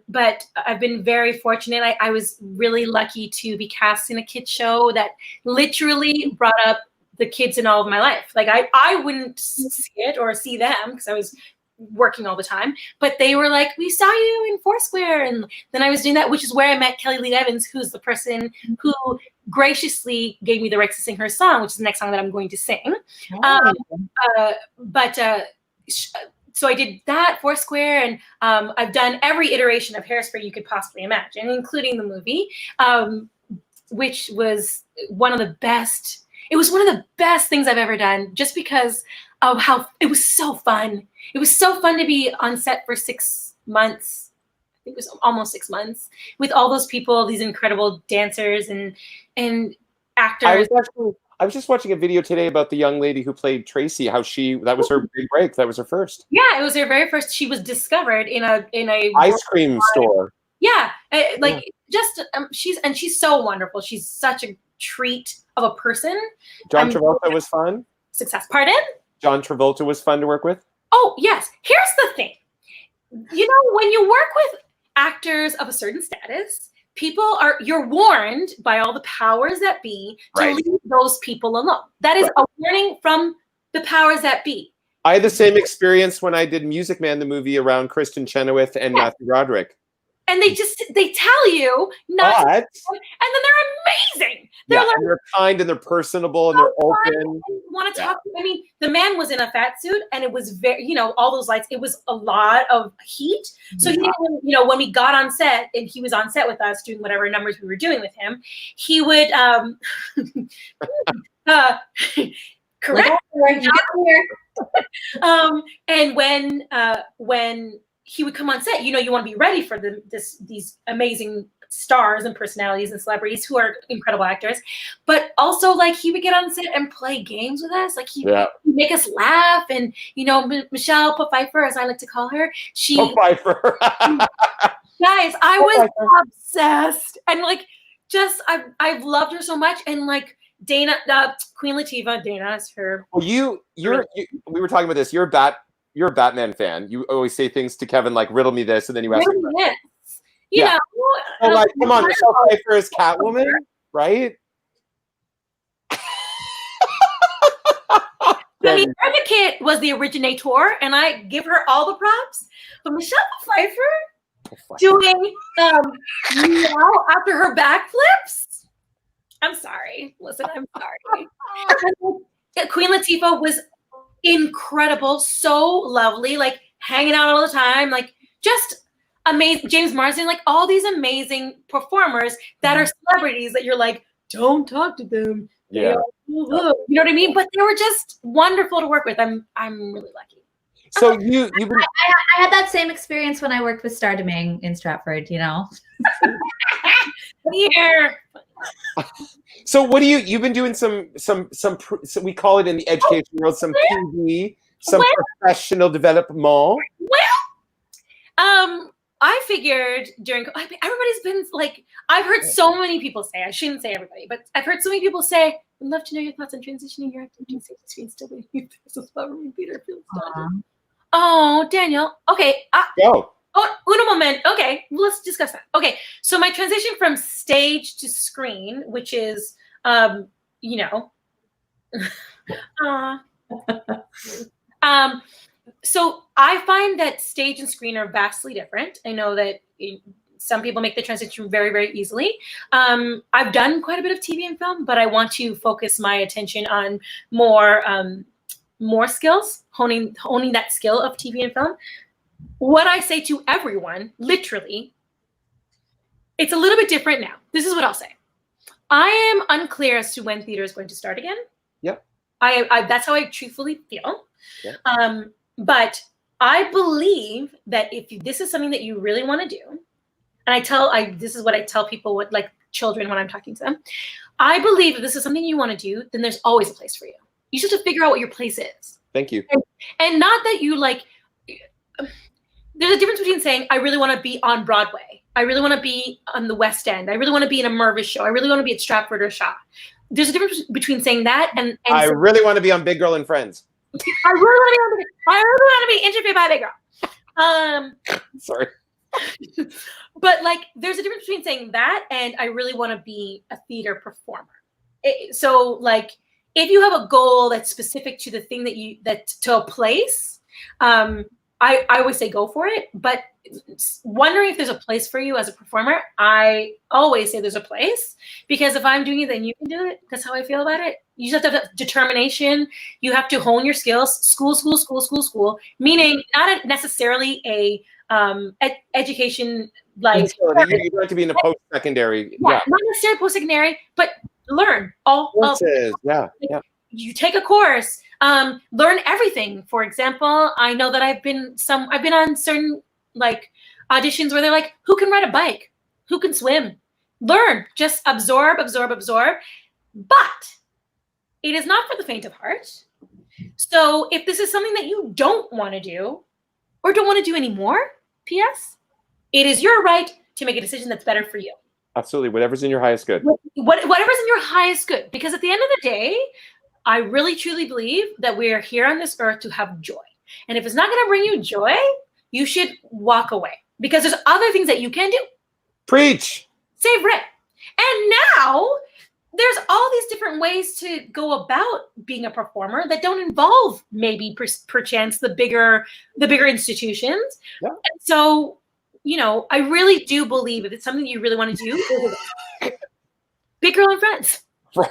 But I've been very fortunate. I was really lucky to be cast in a kids show that literally brought up the kids in all of my life. Like I wouldn't see it or see them because I was working all the time, but they were like, we saw you in Foursquare. And then I was doing that, which is where I met Kelly Lee Evans, who's the person who graciously gave me the rights to sing her song, which is the next song that I'm going to sing. So I did that, Foursquare, and I've done every iteration of Hairspray you could possibly imagine, including the movie, which was one of the best. It was one of the best things I've ever done, just because of how it was so fun. It was so fun to be on set for 6 months. I think it was almost 6 months with all those people, these incredible dancers and actors. I was just watching a video today about the young lady who played Tracy. How that was her big break. That was her first. Yeah, it was her very first. She was discovered in a ice cream store. Yeah, she's so wonderful. She's such a treat of a person. John Travolta was fun. Success. Pardon? John Travolta was fun to work with. Oh, yes. Here's the thing. You know, when you work with actors of a certain status, you're warned by all the powers that be to leave those people alone. That is a warning from the powers that be. I had the same experience when I did Music Man, the movie around Kristen Chenoweth and Matthew Broderick. And they tell you not to, and then they're amazing. They're and they're kind and they're personable and they're open. Want to talk? I mean, the man was in a fat suit and it was very, you know, all those lights. It was a lot of heat. So he didn't, you know, when we got on set and he was on set with us doing whatever numbers we were doing with him, he would correct. And when he would come on set, you know, you want to be ready for these amazing stars and personalities and celebrities who are incredible actors, but also like he would get on set and play games with us. Like he'd make us laugh. And, you know, Michelle Pfeiffer, as I like to call her, Pfeiffer. Guys, I was obsessed. And like, I've loved her so much. And like Dana, Queen Latifah, Dana is her. Well, we were talking about this. You're a Batman fan. You always say things to Kevin like, riddle me this, and then you ask him. You know, so like, come on, Michelle Pfeiffer is Catwoman, right? I mean, Advocate was the originator, and I give her all the props. But Michelle Pfeiffer doing after her backflips. I'm sorry. Listen, I'm sorry. Queen Latifah was incredible, so lovely, like hanging out all the time, like just amazing. James Marsden, like all these amazing performers that are celebrities that you're like, don't talk to them. Yeah. You know what I mean? But they were just wonderful to work with. I'm really lucky. So I had that same experience when I worked with STARR Domingue in Stratford, you know. Here. So what you've been doing some we call it in the education world, some PD, some professional development. Well, I figured everybody's been like, I've heard so many people say, I shouldn't say everybody, but I've heard so many people say, I'd love to know your thoughts on transitioning your acting to stage screen still being there's a spot room theater feels done. Oh, Daniel. Okay. Go. Oh, uno moment. Okay, let's discuss that. Okay, so my transition from stage to screen, which is, you know, So I find that stage and screen are vastly different. I know that some people make the transition very, very easily. I've done quite a bit of TV and film, but I want to focus my attention on more skills, honing that skill of TV and film. What I say to everyone, literally, it's a little bit different now. This is what I'll say. I am unclear as to when theater is going to start again. Yep. That's how I truthfully feel. Yeah. But I believe that if this is something that you really want to do, and this is what I tell people, like children when I'm talking to them, I believe if this is something you want to do, then there's always a place for you. You just have to figure out what your place is. Thank you. And not that you like, there's a difference between saying, I really want to be on Broadway. I really want to be on the West End. I really want to be in a Mervis show. I really want to be at Stratford or Shaw. There's a difference between saying that and I really want to be on Big Girl and Friends. I really want to be interviewed by a big girl. Sorry. But like, there's a difference between saying that and I really want to be a theater performer. So like, if you have a goal that's specific to the thing to a place, I always say go for it. But wondering if there's a place for you as a performer, I always say there's a place, because if I'm doing it, then you can do it. That's how I feel about it. You just have to have determination. You have to hone your skills. School. Meaning not necessarily a education like. You don't have to be in a post-secondary. Yeah, not necessarily post-secondary, but learn all courses. Yeah. You take a course, learn everything. For example, I know that I've been on certain like auditions where they're like, who can ride a bike? Who can swim? Learn, just absorb. But it is not for the faint of heart. So if this is something that you don't want to do or don't want to do anymore, P.S., it is your right to make a decision that's better for you. Absolutely. Whatever's in your highest good. Whatever's in your highest good. Because at the end of the day, I really truly believe that we are here on this earth to have joy. And if it's not going to bring you joy, you should walk away, because there's other things that you can do. Preach. Save rent. And now there's all these different ways to go about being a performer that don't involve maybe perchance the bigger institutions. Yeah. And so, I really do believe if it's something you really want to do, Big Girl and Friends. Right.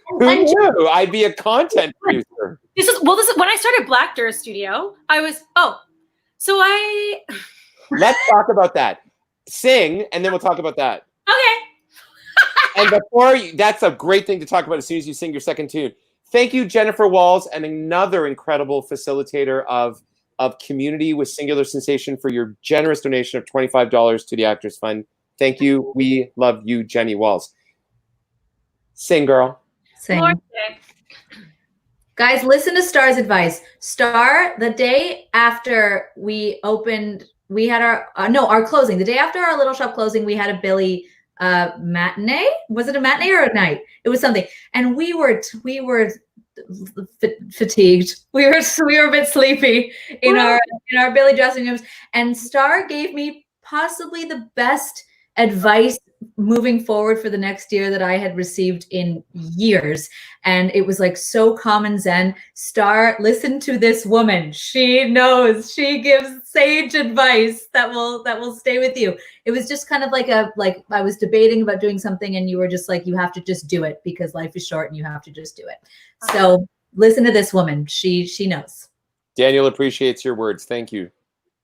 Who knew I'd be a content producer? This is when I started Black Door Studio. Let's talk about that. Sing, and then we'll talk about that. Okay. And that's a great thing to talk about as soon as you sing your second tune. Thank you, Jennifer Walls, and another incredible facilitator of Community with Singular Sensation, for your generous donation of $25 to the Actors Fund. Thank you. We love you, Jenny Walls. Sing, girl. Sing. Guys, listen to Star's advice. Star, the day after we opened, we had our closing. The day after our little shop closing, we had a Billy matinee. Was it a matinee or a night? It was something. And we were fatigued. We were a bit sleepy in our Billy dressing rooms. And Star gave me possibly the best advice moving forward for the next year that I had received in years. And it was like so common zen. Star, listen to this woman. She knows. She gives sage advice that will stay with you. It was just kind of like I was debating about doing something and you were just like, you have to just do it because life is short and you have to just do it. So listen to this woman. She knows. Daniel appreciates your words. Thank you.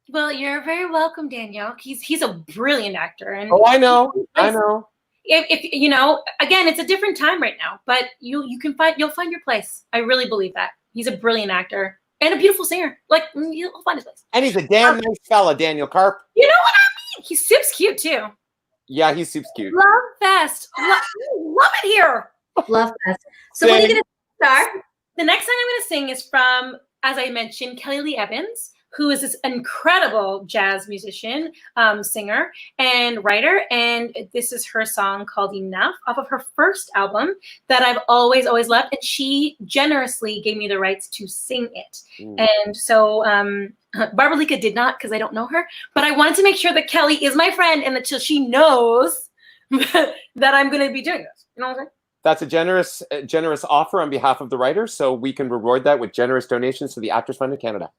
Well, you're very welcome, Daniel. He's a brilliant actor. And I know. If again, it's a different time right now, but you'll find your place. I really believe that. He's a brilliant actor and a beautiful singer. Like, you'll find his place. And he's a damn nice fella, Daniel Karp. You know what I mean? He's super cute too. Yeah, he's super cute. Love fest. Love it here. Love fest. So what are you gonna start? The next song I'm gonna sing is from, as I mentioned, Kelly Lee Evans, who is this incredible jazz musician, singer, and writer. And this is her song called Enough, off of her first album that I've always loved. And she generously gave me the rights to sing it. And so Barbara Lika did not, because I don't know her. But I wanted to make sure that Kelly is my friend and that she knows that I'm going to be doing this. You know what I'm saying? That's a generous offer on behalf of the writer, so we can reward that with generous donations to the Actors Fund of Canada.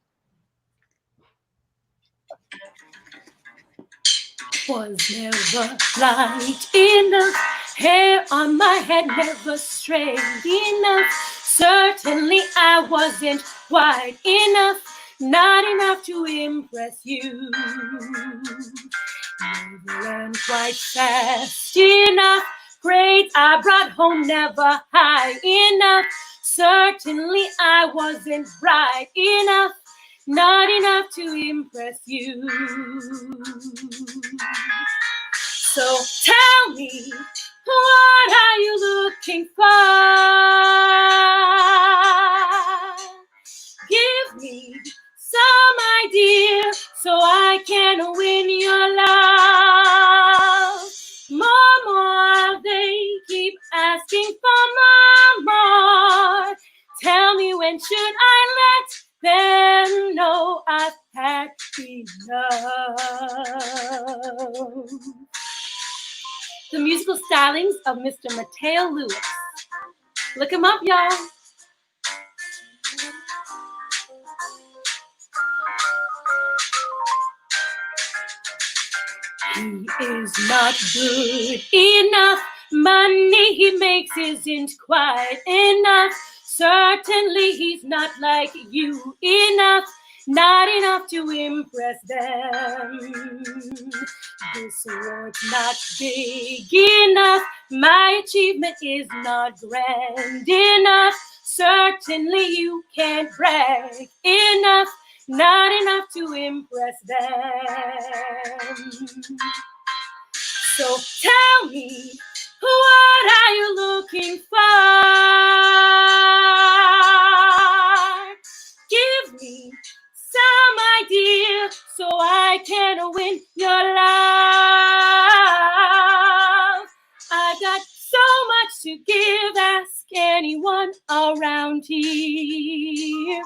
Was never light enough, hair on my head never straight enough. Certainly I wasn't wide enough, not enough to impress you. Never learned quite fast enough, grades I brought home never high enough. Certainly I wasn't bright enough, not enough to impress you. So tell me, what are you looking for? Give me some idea so I can win your love. More, they keep asking for more. Tell me, when should I let them know I've had enough? The musical stylings of Mr. Mateo Lewis. Look him up, y'all. He is not good enough. Money he makes isn't quite enough. Certainly he's not like you enough, not enough to impress them. This award's not big enough. My achievement is not grand enough. Certainly you can't brag enough, not enough to impress them. So tell me, what are you looking for? Give me some idea so I can win your love. I got so much to give, ask anyone around here.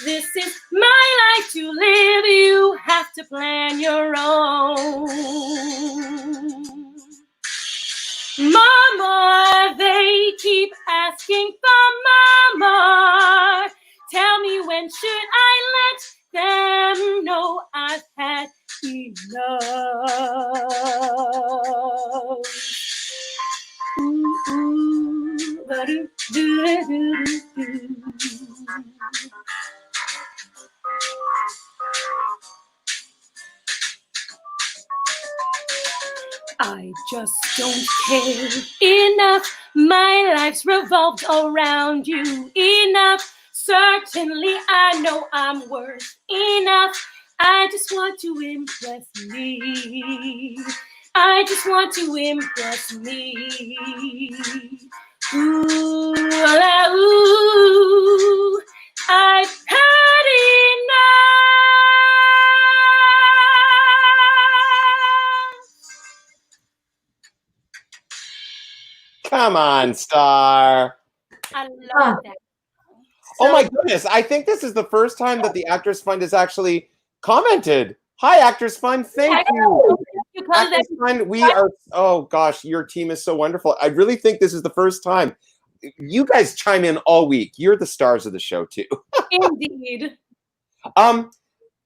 This is my life to live, you have to plan your own. More, they keep asking for more. Tell me, when should I let them know I've had enough? Ooh, ooh, ba-do-do-do-do-do. I just don't care enough. My life's revolved around you enough. Certainly I know I'm worth enough. I just want to impress me. I just want to impress me. Ooh, la, ooh, I've had enough. Come on, Star. I love that. Oh my goodness. I think this is the first time that the Actors Fund has actually commented. Hi, Actors Fund. Thank you. Actors Fund, we are, oh gosh, your team is so wonderful. I really think this is the first time. You guys chime in all week. You're the stars of the show too. Indeed.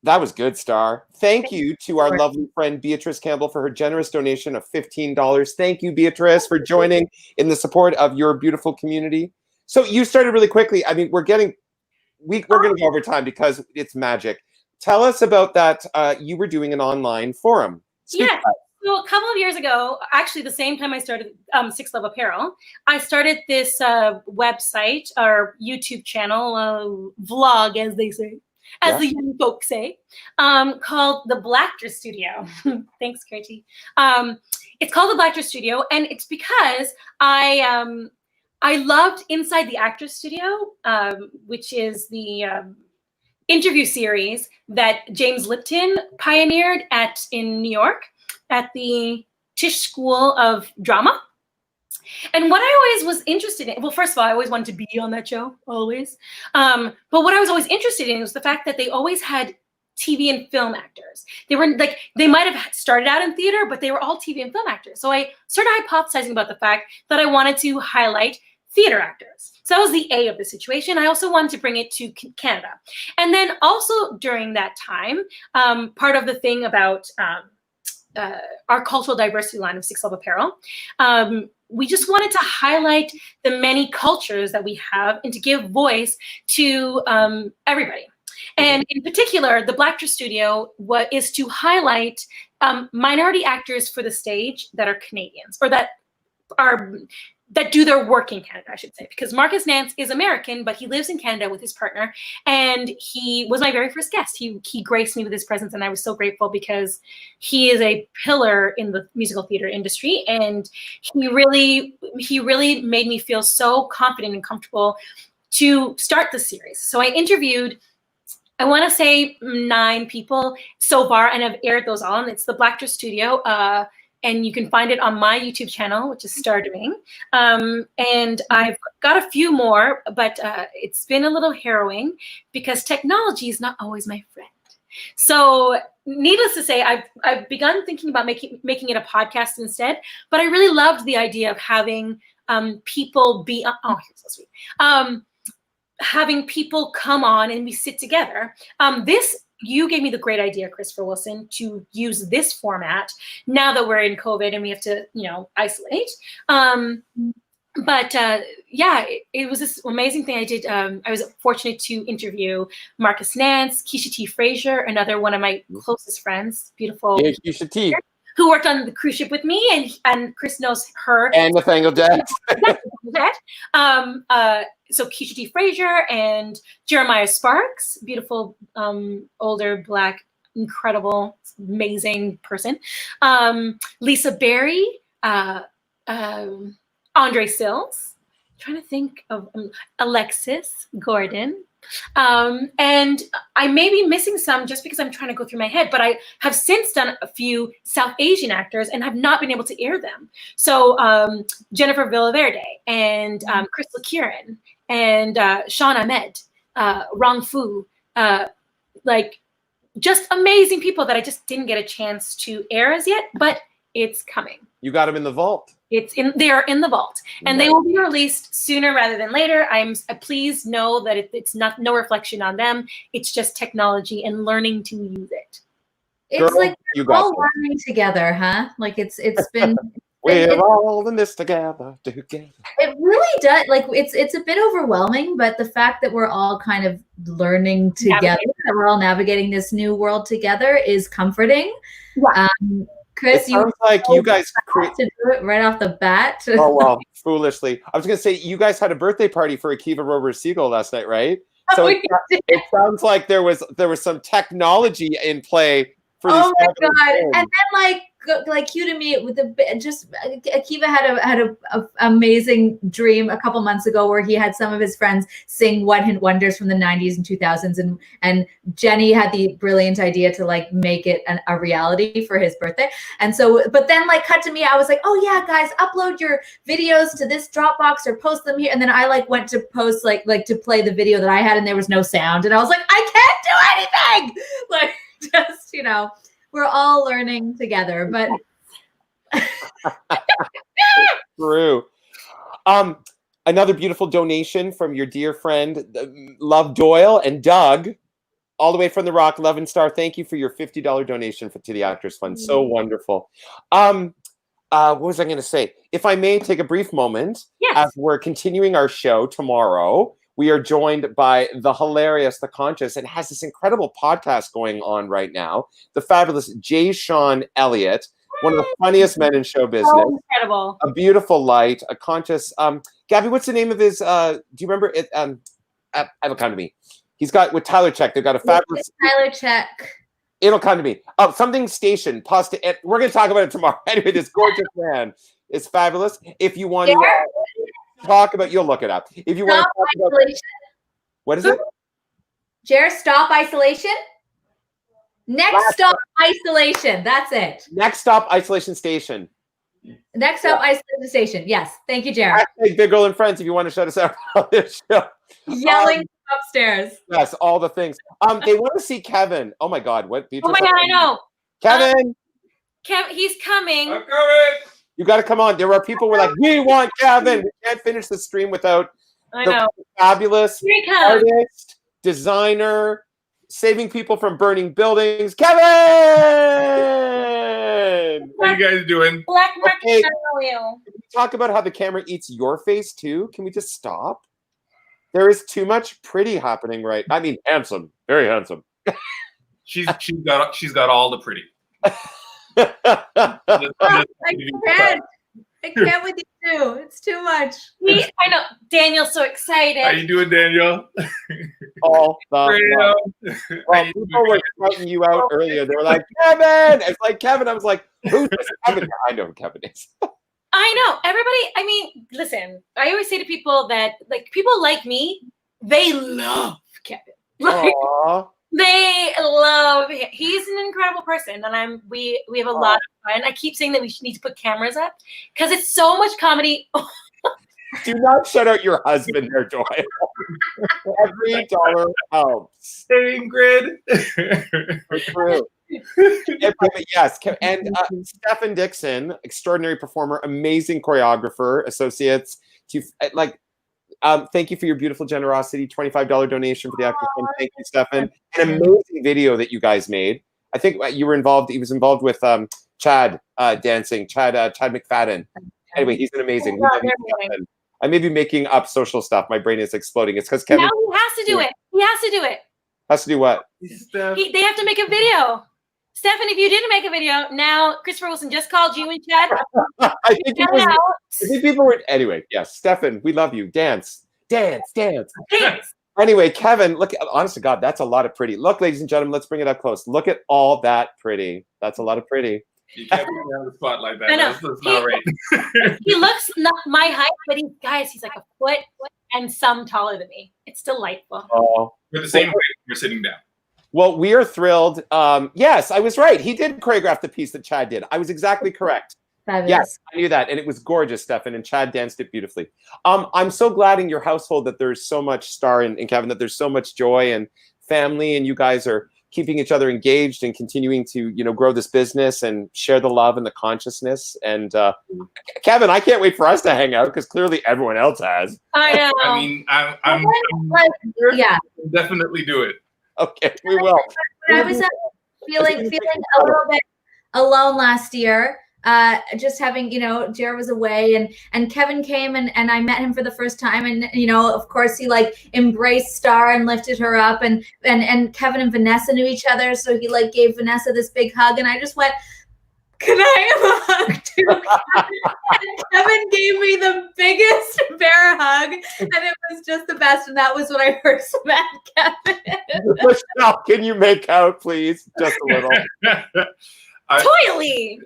That was good, Star. Thank you to our lovely friend Beatrice Campbell for her generous donation of $15. Thank you, Beatrice, for joining in the support of your beautiful community. So you started really quickly. I mean, we're going to go over time because it's magic. Tell us about that. You were doing an online forum. Yes. So a couple of years ago, actually the same time I started Six Love Apparel, I started this website or YouTube channel, vlog, as they say, as the young folks say, called the Blackter Studio. Thanks, Katie. It's called the Blackter Studio, and it's because I loved Inside the Actors Studio, which is the interview series that James Lipton pioneered in New York at the Tisch School of Drama. And what I always was interested in, well, first of all, I always wanted to be on that show, always. But what I was always interested in was the fact that they always had TV and film actors. They were like, they might have started out in theater, but they were all TV and film actors. So I started hypothesizing about the fact that I wanted to highlight theater actors. So that was the A of the situation. I also wanted to bring it to Canada. And then also during that time, part of the thing about our cultural diversity line of 6 Love Apparel, we just wanted to highlight the many cultures that we have and to give voice to everybody. And in particular, the Blackter Studio is to highlight minority actors for the stage that are Canadians, or that do their work in Canada, I should say, because Marcus Nance is American, but he lives in Canada with his partner, and he was my very first guest. He graced me with his presence, and I was so grateful because he is a pillar in the musical theater industry, and he really made me feel so confident and comfortable to start the series. So I interviewed, I want to say 9 people so far, and I've aired those all, and it's the Blackter Studio. And you can find it on my YouTube channel, which is STARR DOMINGUE. And I've got a few more, but it's been a little harrowing because technology is not always my friend. So needless to say, I've begun thinking about making it a podcast instead, but I really loved the idea of having people be, oh, here's so sweet. Having people come on and we sit together. You gave me the great idea, Christopher Wilson, to use this format now that we're in COVID and we have to, isolate. Yeah, it was this amazing thing I did. I was fortunate to interview Marcus Nance, Keisha T. Frazier, another one of my closest friends, beautiful. Yeah, Keisha T. Who worked on the cruise ship with me, and Chris knows her. And Nathaniel Jack. So Keisha T. Frazier and Jeremiah Sparks, beautiful, older, Black, incredible, amazing person. Lisa Berry, Andre Sills, I'm trying to think of Alexis Gordon. And I may be missing some just because I'm trying to go through my head, but I have since done a few South Asian actors and have not been able to air them. So Jennifer Villaverde and Crystal Kieran and Sean Ahmed, Rong Fu, like just amazing people that I just didn't get a chance to air as yet, but it's coming. You got them in the vault. They are in the vault, and they will be released sooner rather than later. Please know that it's no reflection on them. It's just technology and learning to use it. It's Girl, like you we're all got learning together, huh? Like it's been. We're all in this together. It really does. Like it's a bit overwhelming, but the fact that we're all kind of learning together, that we're all navigating this new world together, is comforting. Yeah. Chris, it sounds like you guys to do it right off the bat. Oh well, foolishly. I was gonna say you guys had a birthday party for Akiva Rover Siegel last night, right? So it sounds like there was some technology in play for these. Oh my god! And then like cue to me with Akiva had a amazing dream a couple months ago where he had some of his friends sing One Hit Wonders from the 90s and 2000s, and Jenny had the brilliant idea to like make it a reality for his birthday. And so, but then like cut to me, I was like, oh yeah, guys, upload your videos to this Dropbox or post them here. And then I like went to post like to play the video that I had, and there was no sound, and I was like, I can't do anything. Like just we're all learning together, but true. Another beautiful donation from your dear friend, Love Doyle and Doug, all the way from the Rock. Love and Star, thank you for your $50 donation to the Actors Fund. So wonderful. What was I going to say? If I may take a brief moment, as we're continuing our show tomorrow, we are joined by the hilarious, the conscious, and has this incredible podcast going on right now. The fabulous J. Sean Elliott, one of the funniest men in show business. So incredible. A beautiful light, a conscious. Gabby, what's the name of his? Do you remember it? It'll come to me. He's got with Tyler Check. They've got a fabulous. Tyler Check. It'll come to me. Oh, something station. Pasta. We're going to talk about it tomorrow. Anyway, this gorgeous man is fabulous. If you want to. Talk about, you'll look it up. If you want to talk about, what is it? Jared, stop isolation. Next stop isolation. That's it. Next stop isolation station. Next stop isolation station. Yes. Thank you, Jared. Big Girl and Friends, if you want to shut us out on this show. Yelling upstairs. Yes, all the things. They want to see Kevin. Oh my God, what? Oh my God, I know. Kevin, He's coming. I'm coming. you got to come on. There are people who are like, we want Kevin. We can't finish the stream without I the know. fabulous Here he comes. artist, designer, saving people from burning buildings, Kevin. How you guys doing? Black market Okay. oil. Can we talk about how the camera eats your face too? Can we just stop? There is too much pretty happening, right? I mean, handsome, very handsome. She's got all the pretty. I can't with you too. It's too much. I know. Daniel's so excited. How you doing, Daniel? All the Great. well, people were shouting you out earlier. They were like, Kevin! It's like Kevin. I was like, who's this Kevin? I know who Kevin is. I know. Everybody, I mean, listen, I always say to people that, like, people like me, they love Kevin. Like, Aw. they love him. He's an incredible person, and we have a lot of fun. I keep saying that we need to put cameras up because it's so much comedy. Do not shut out your husband there, Joy. Every dollar helps. Ingrid. True. Yes, and Stephen Dixon, extraordinary performer, amazing choreographer, associates. Thank you for your beautiful generosity. $25 donation for the Actors Fund. Thank you, Stephen. An amazing video that you guys made. I think you were involved. He was involved with Chad dancing. Chad McFadden. Anyway, he's an amazing. We love you, Stephen. I may be making up social stuff. My brain is exploding. It's because Kevin. Now he has to do it. He has to do it. Has to do what? They have to make a video. Stefan, if you didn't make a video, now Christopher Wilson just called you and Chad. I think people were. Anyway, yes, Stefan, we love you. Dance. Anyway, Kevin, look. Honest to God, that's a lot of pretty. Look, ladies and gentlemen, let's bring it up close. Look at all that pretty. That's a lot of pretty. You can't put me on the spot like that. I know. That's not right. He looks not my height, but he's like a foot and some taller than me. It's delightful. Oh, We're the same way. We're sitting down. well, we are thrilled. Yes, I was right. He did choreograph the piece that Chad did. I was exactly correct. Fabulous. Yes, I knew that, and it was gorgeous, Stefan, and Chad danced it beautifully. I'm so glad in your household that there's so much Star and Kevin, that there's so much joy and family, and you guys are keeping each other engaged and continuing to, grow this business and share the love and the consciousness. And Kevin, I can't wait for us to hang out because clearly everyone else has. I know. I mean, I'm Yeah. definitely do it. Okay, we will. I was feeling a little bit alone last year. Just having, Jared was away and Kevin came and I met him for the first time. And, of course he embraced Star and lifted her up and Kevin and Vanessa knew each other. So he gave Vanessa this big hug and I just went, can I have a hug too? And Kevin gave me the biggest bear hug and it was just the best. And that was when I first met Kevin. Michelle, can you make out, please? Just a little. Toily.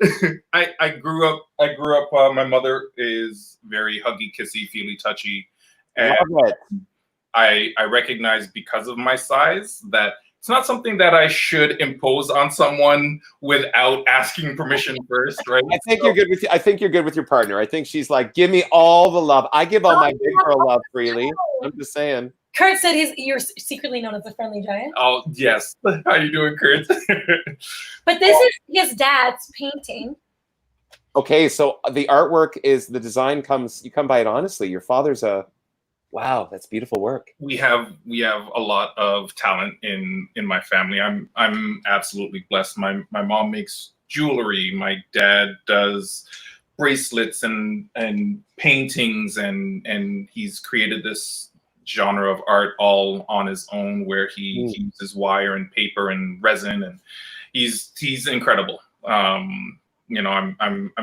I grew up. My mother is very huggy, kissy, feely, touchy, and Love it. I recognize because of my size that it's not something that I should impose on someone without asking permission first, right? I think you're good with. I think you're good with your partner. I think she's like, give me all the love. I give all my big girl love freely. I'm just saying. Kurt said you're secretly known as the friendly giant. Oh yes. How you doing, Kurt? But this is his dad's painting. Okay, so the artwork is the design comes. You come by it honestly. Your father's wow. That's beautiful work. We have a lot of talent in my family. I'm absolutely blessed. My mom makes jewelry. My dad does bracelets and paintings and he's created this genre of art all on his own where he uses wire and paper and resin and he's incredible. I'm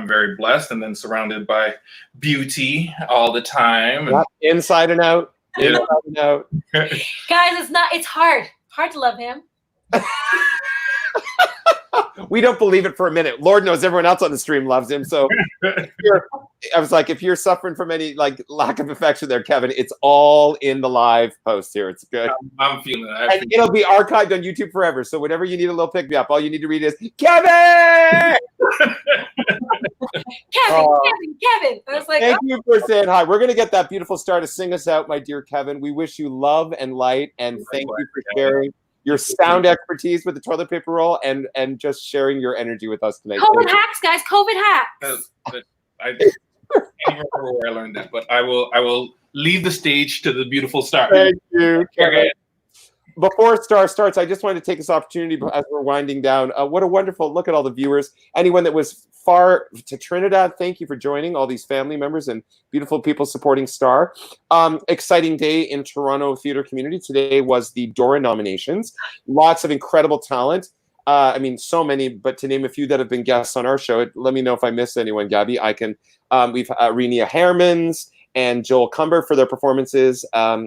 very blessed and then surrounded by beauty all the time. Yep. Inside and out. Inside and out. Guys, it's hard to love him. We don't believe it for a minute. Lord knows everyone else on the stream loves him. So I was like, if you're suffering from any lack of affection there, Kevin, it's all in the live post here. It's good. I'm feeling that. And it'll be archived on YouTube forever. So whenever you need a little pick me up, all you need to read is Kevin. Kevin. I was like, Thank you for saying hi. We're going to get that beautiful star to sing us out, my dear Kevin. We wish you love and light, and thank you for sharing your sound expertise with the toilet paper roll and just sharing your energy with us tonight. COVID hacks, guys. COVID hacks. I can't remember where I learned that, but I will leave the stage to the beautiful star. Thank you, Kevin. Before Star starts, I just wanted to take this opportunity as we're winding down. What a wonderful look at all the viewers. Anyone that was far to Trinidad, thank you for joining. All these family members and beautiful people supporting Star. Exciting day in Toronto theater community. Today was the Dora nominations. Lots of incredible talent. I mean, so many, but to name a few that have been guests on our show, let me know if I missed anyone, Gabby. I can. We've Renia Hermans and Joel Cumber for their performances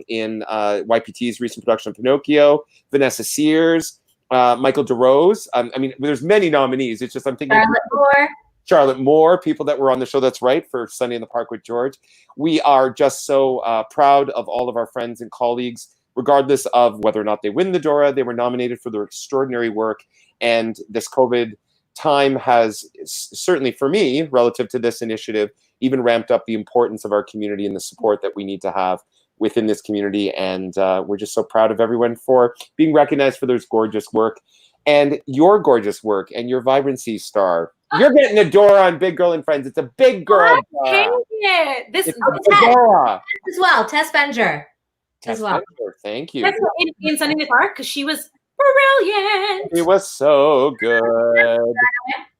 in YPT's recent production of Pinocchio, Vanessa Sears, Michael DeRose. I mean, there's many nominees. It's just I'm thinking Charlotte Moore, people that were on the show. That's right, for Sunday in the Park with George. We are just so proud of all of our friends and colleagues, regardless of whether or not they win the Dora. They were nominated for their extraordinary work, and this COVID time has certainly, for me, relative to this initiative, even ramped up the importance of our community and the support that we need to have within this community. And we're just so proud of everyone for being recognized for their gorgeous work and your gorgeous work and your vibrancy, Star. You're getting a Dora on Big Girl and Friends. It's a big girl. This is Dora as well. Tess Benger as well. Benger, thank you. That's in Sunday in the Park because she was brilliant. It was so good.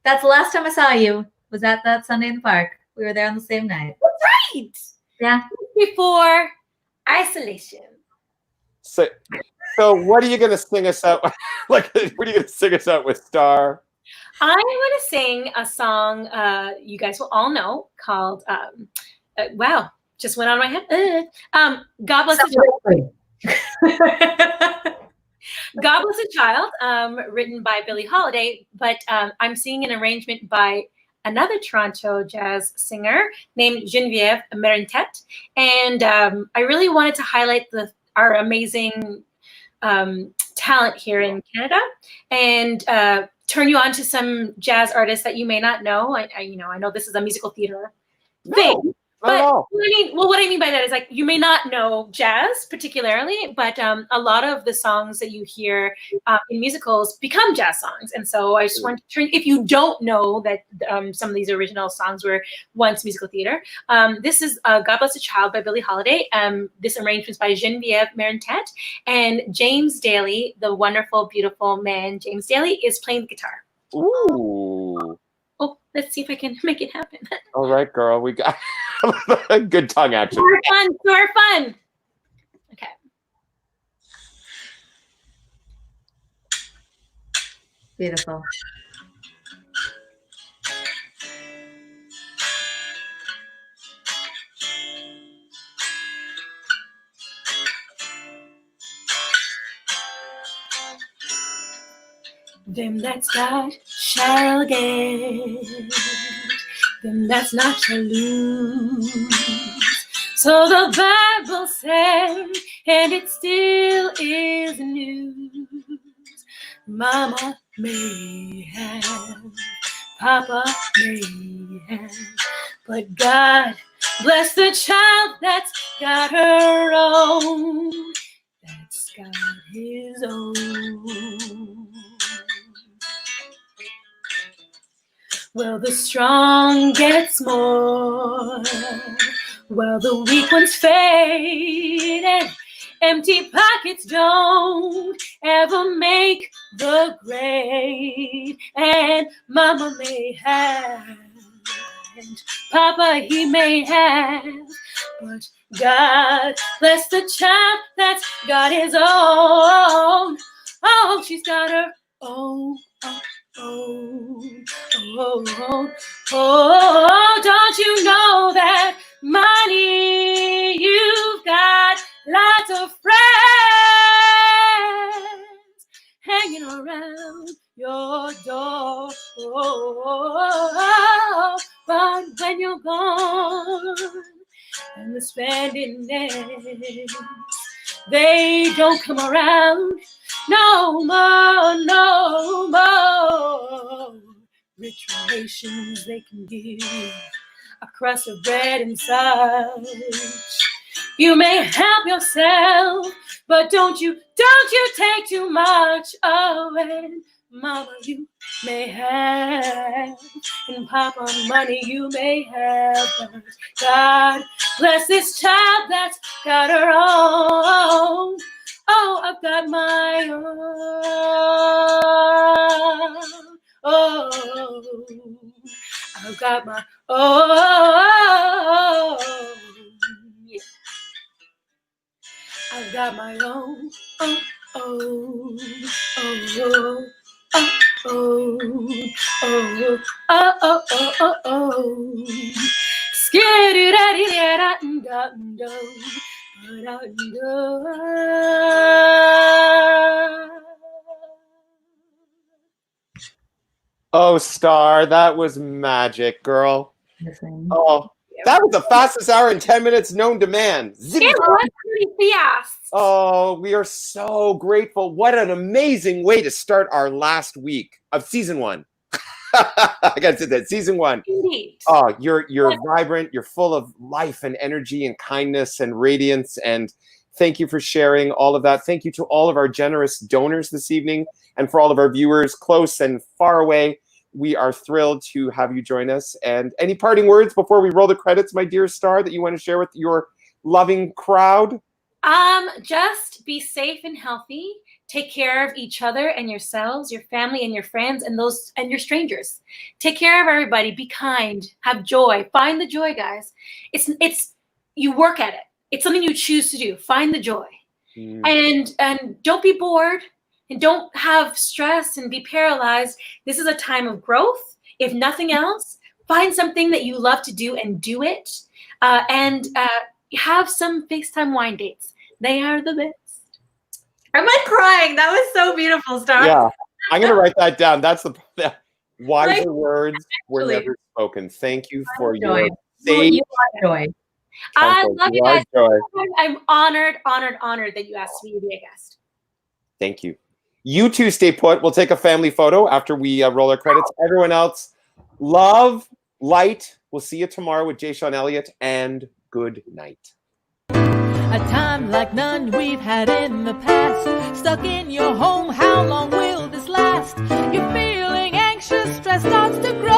That's the last time I saw you. Was that Sunday in the Park? We were there on the same night. Right. Yeah. Before isolation. So what are you going to sing us out? What are you going to sing us out with, Star? I'm going to sing a song you guys will all know called, wow, just went on my head. God Bless the Child. God Bless a Child, written by Billie Holiday, but I'm singing an arrangement by another Toronto jazz singer named Geneviève Merentet. And I really wanted to highlight our amazing talent here in Canada and turn you on to some jazz artists that you may not know. I know this is a musical theater thing. But what I mean by that is, like, you may not know jazz particularly, but a lot of the songs that you hear in musicals become jazz songs. And so I just wanted to turn, if you don't know that some of these original songs were once musical theater, this is God Bless a Child by Billie Holiday. This arrangement is by Geneviève Merentet, and James Daly, the wonderful, beautiful man, James Daly, is playing the guitar. Ooh. Oh, let's see if I can make it happen. All right, girl. We got good tongue action. More fun. Okay. Beautiful. Them that's got shall get, them that's not shall lose. So the Bible said, and it still is news. Mama may have, Papa may have, but God bless the child that's got her own, that's got his own. Well, the strong gets more, while the weak ones fade, and empty pockets don't ever make the grade. And Mama may have, and Papa he may have, but God bless the child that's got his own. Oh, she's got her own. Oh, don't you know that money, you've got lots of friends hanging around your door. But when you're gone and the spending ends, they don't come around no more, no more. rich relations they can give, a crust of bread and such. You may help yourself, but don't you take too much. Oh, and mama, you may have, and papa, money you may have, but God bless this child that's got her own. Oh, I've got my own. Oh, I've got my own. Yeah. I've got my own. Oh, oh, oh, oh, oh, oh, oh, oh, oh, oh, oh. Skiddy-daddy-da-da-da-da-da. Oh, Star, that was magic, girl. Oh, that was the fastest hour in 10 minutes known to man. It was pretty fast. Oh, we are so grateful. What an amazing way to start our last week of season 1. I got to say that, season 1. Indeed. Oh, you're vibrant. You're full of life and energy and kindness and radiance. And thank you for sharing all of that. Thank you to all of our generous donors this evening and for all of our viewers close and far away. We are thrilled to have you join us. And any parting words before we roll the credits, my dear Star, that you want to share with your loving crowd? Just be safe and healthy. Take care of each other and yourselves, your family and your friends, and your strangers. Take care of everybody. Be kind. Have joy. Find the joy, guys. It's you work at it. It's something you choose to do. Find the joy. And don't be bored, and don't have stress and be paralyzed. This is a time of growth. If nothing else, find something that you love to do and do it. And have some FaceTime wine dates. They are the best. Am I crying? That was so beautiful, Star. Yeah, I'm going to write that down. That's the wiser Like, words were actually, never spoken. Thank you for joy. your sage You are joy. I counsel. love you You are guys. joy. I'm honored that you asked me to be a guest. Thank you. You two stay put. We'll take a family photo after we roll our credits. Everyone else, love, light. We'll see you tomorrow with Jay Sean Elliott, and good night. A time like none we've had in the past. Stuck in your home, how long will this last? You're feeling anxious, stress starts to grow.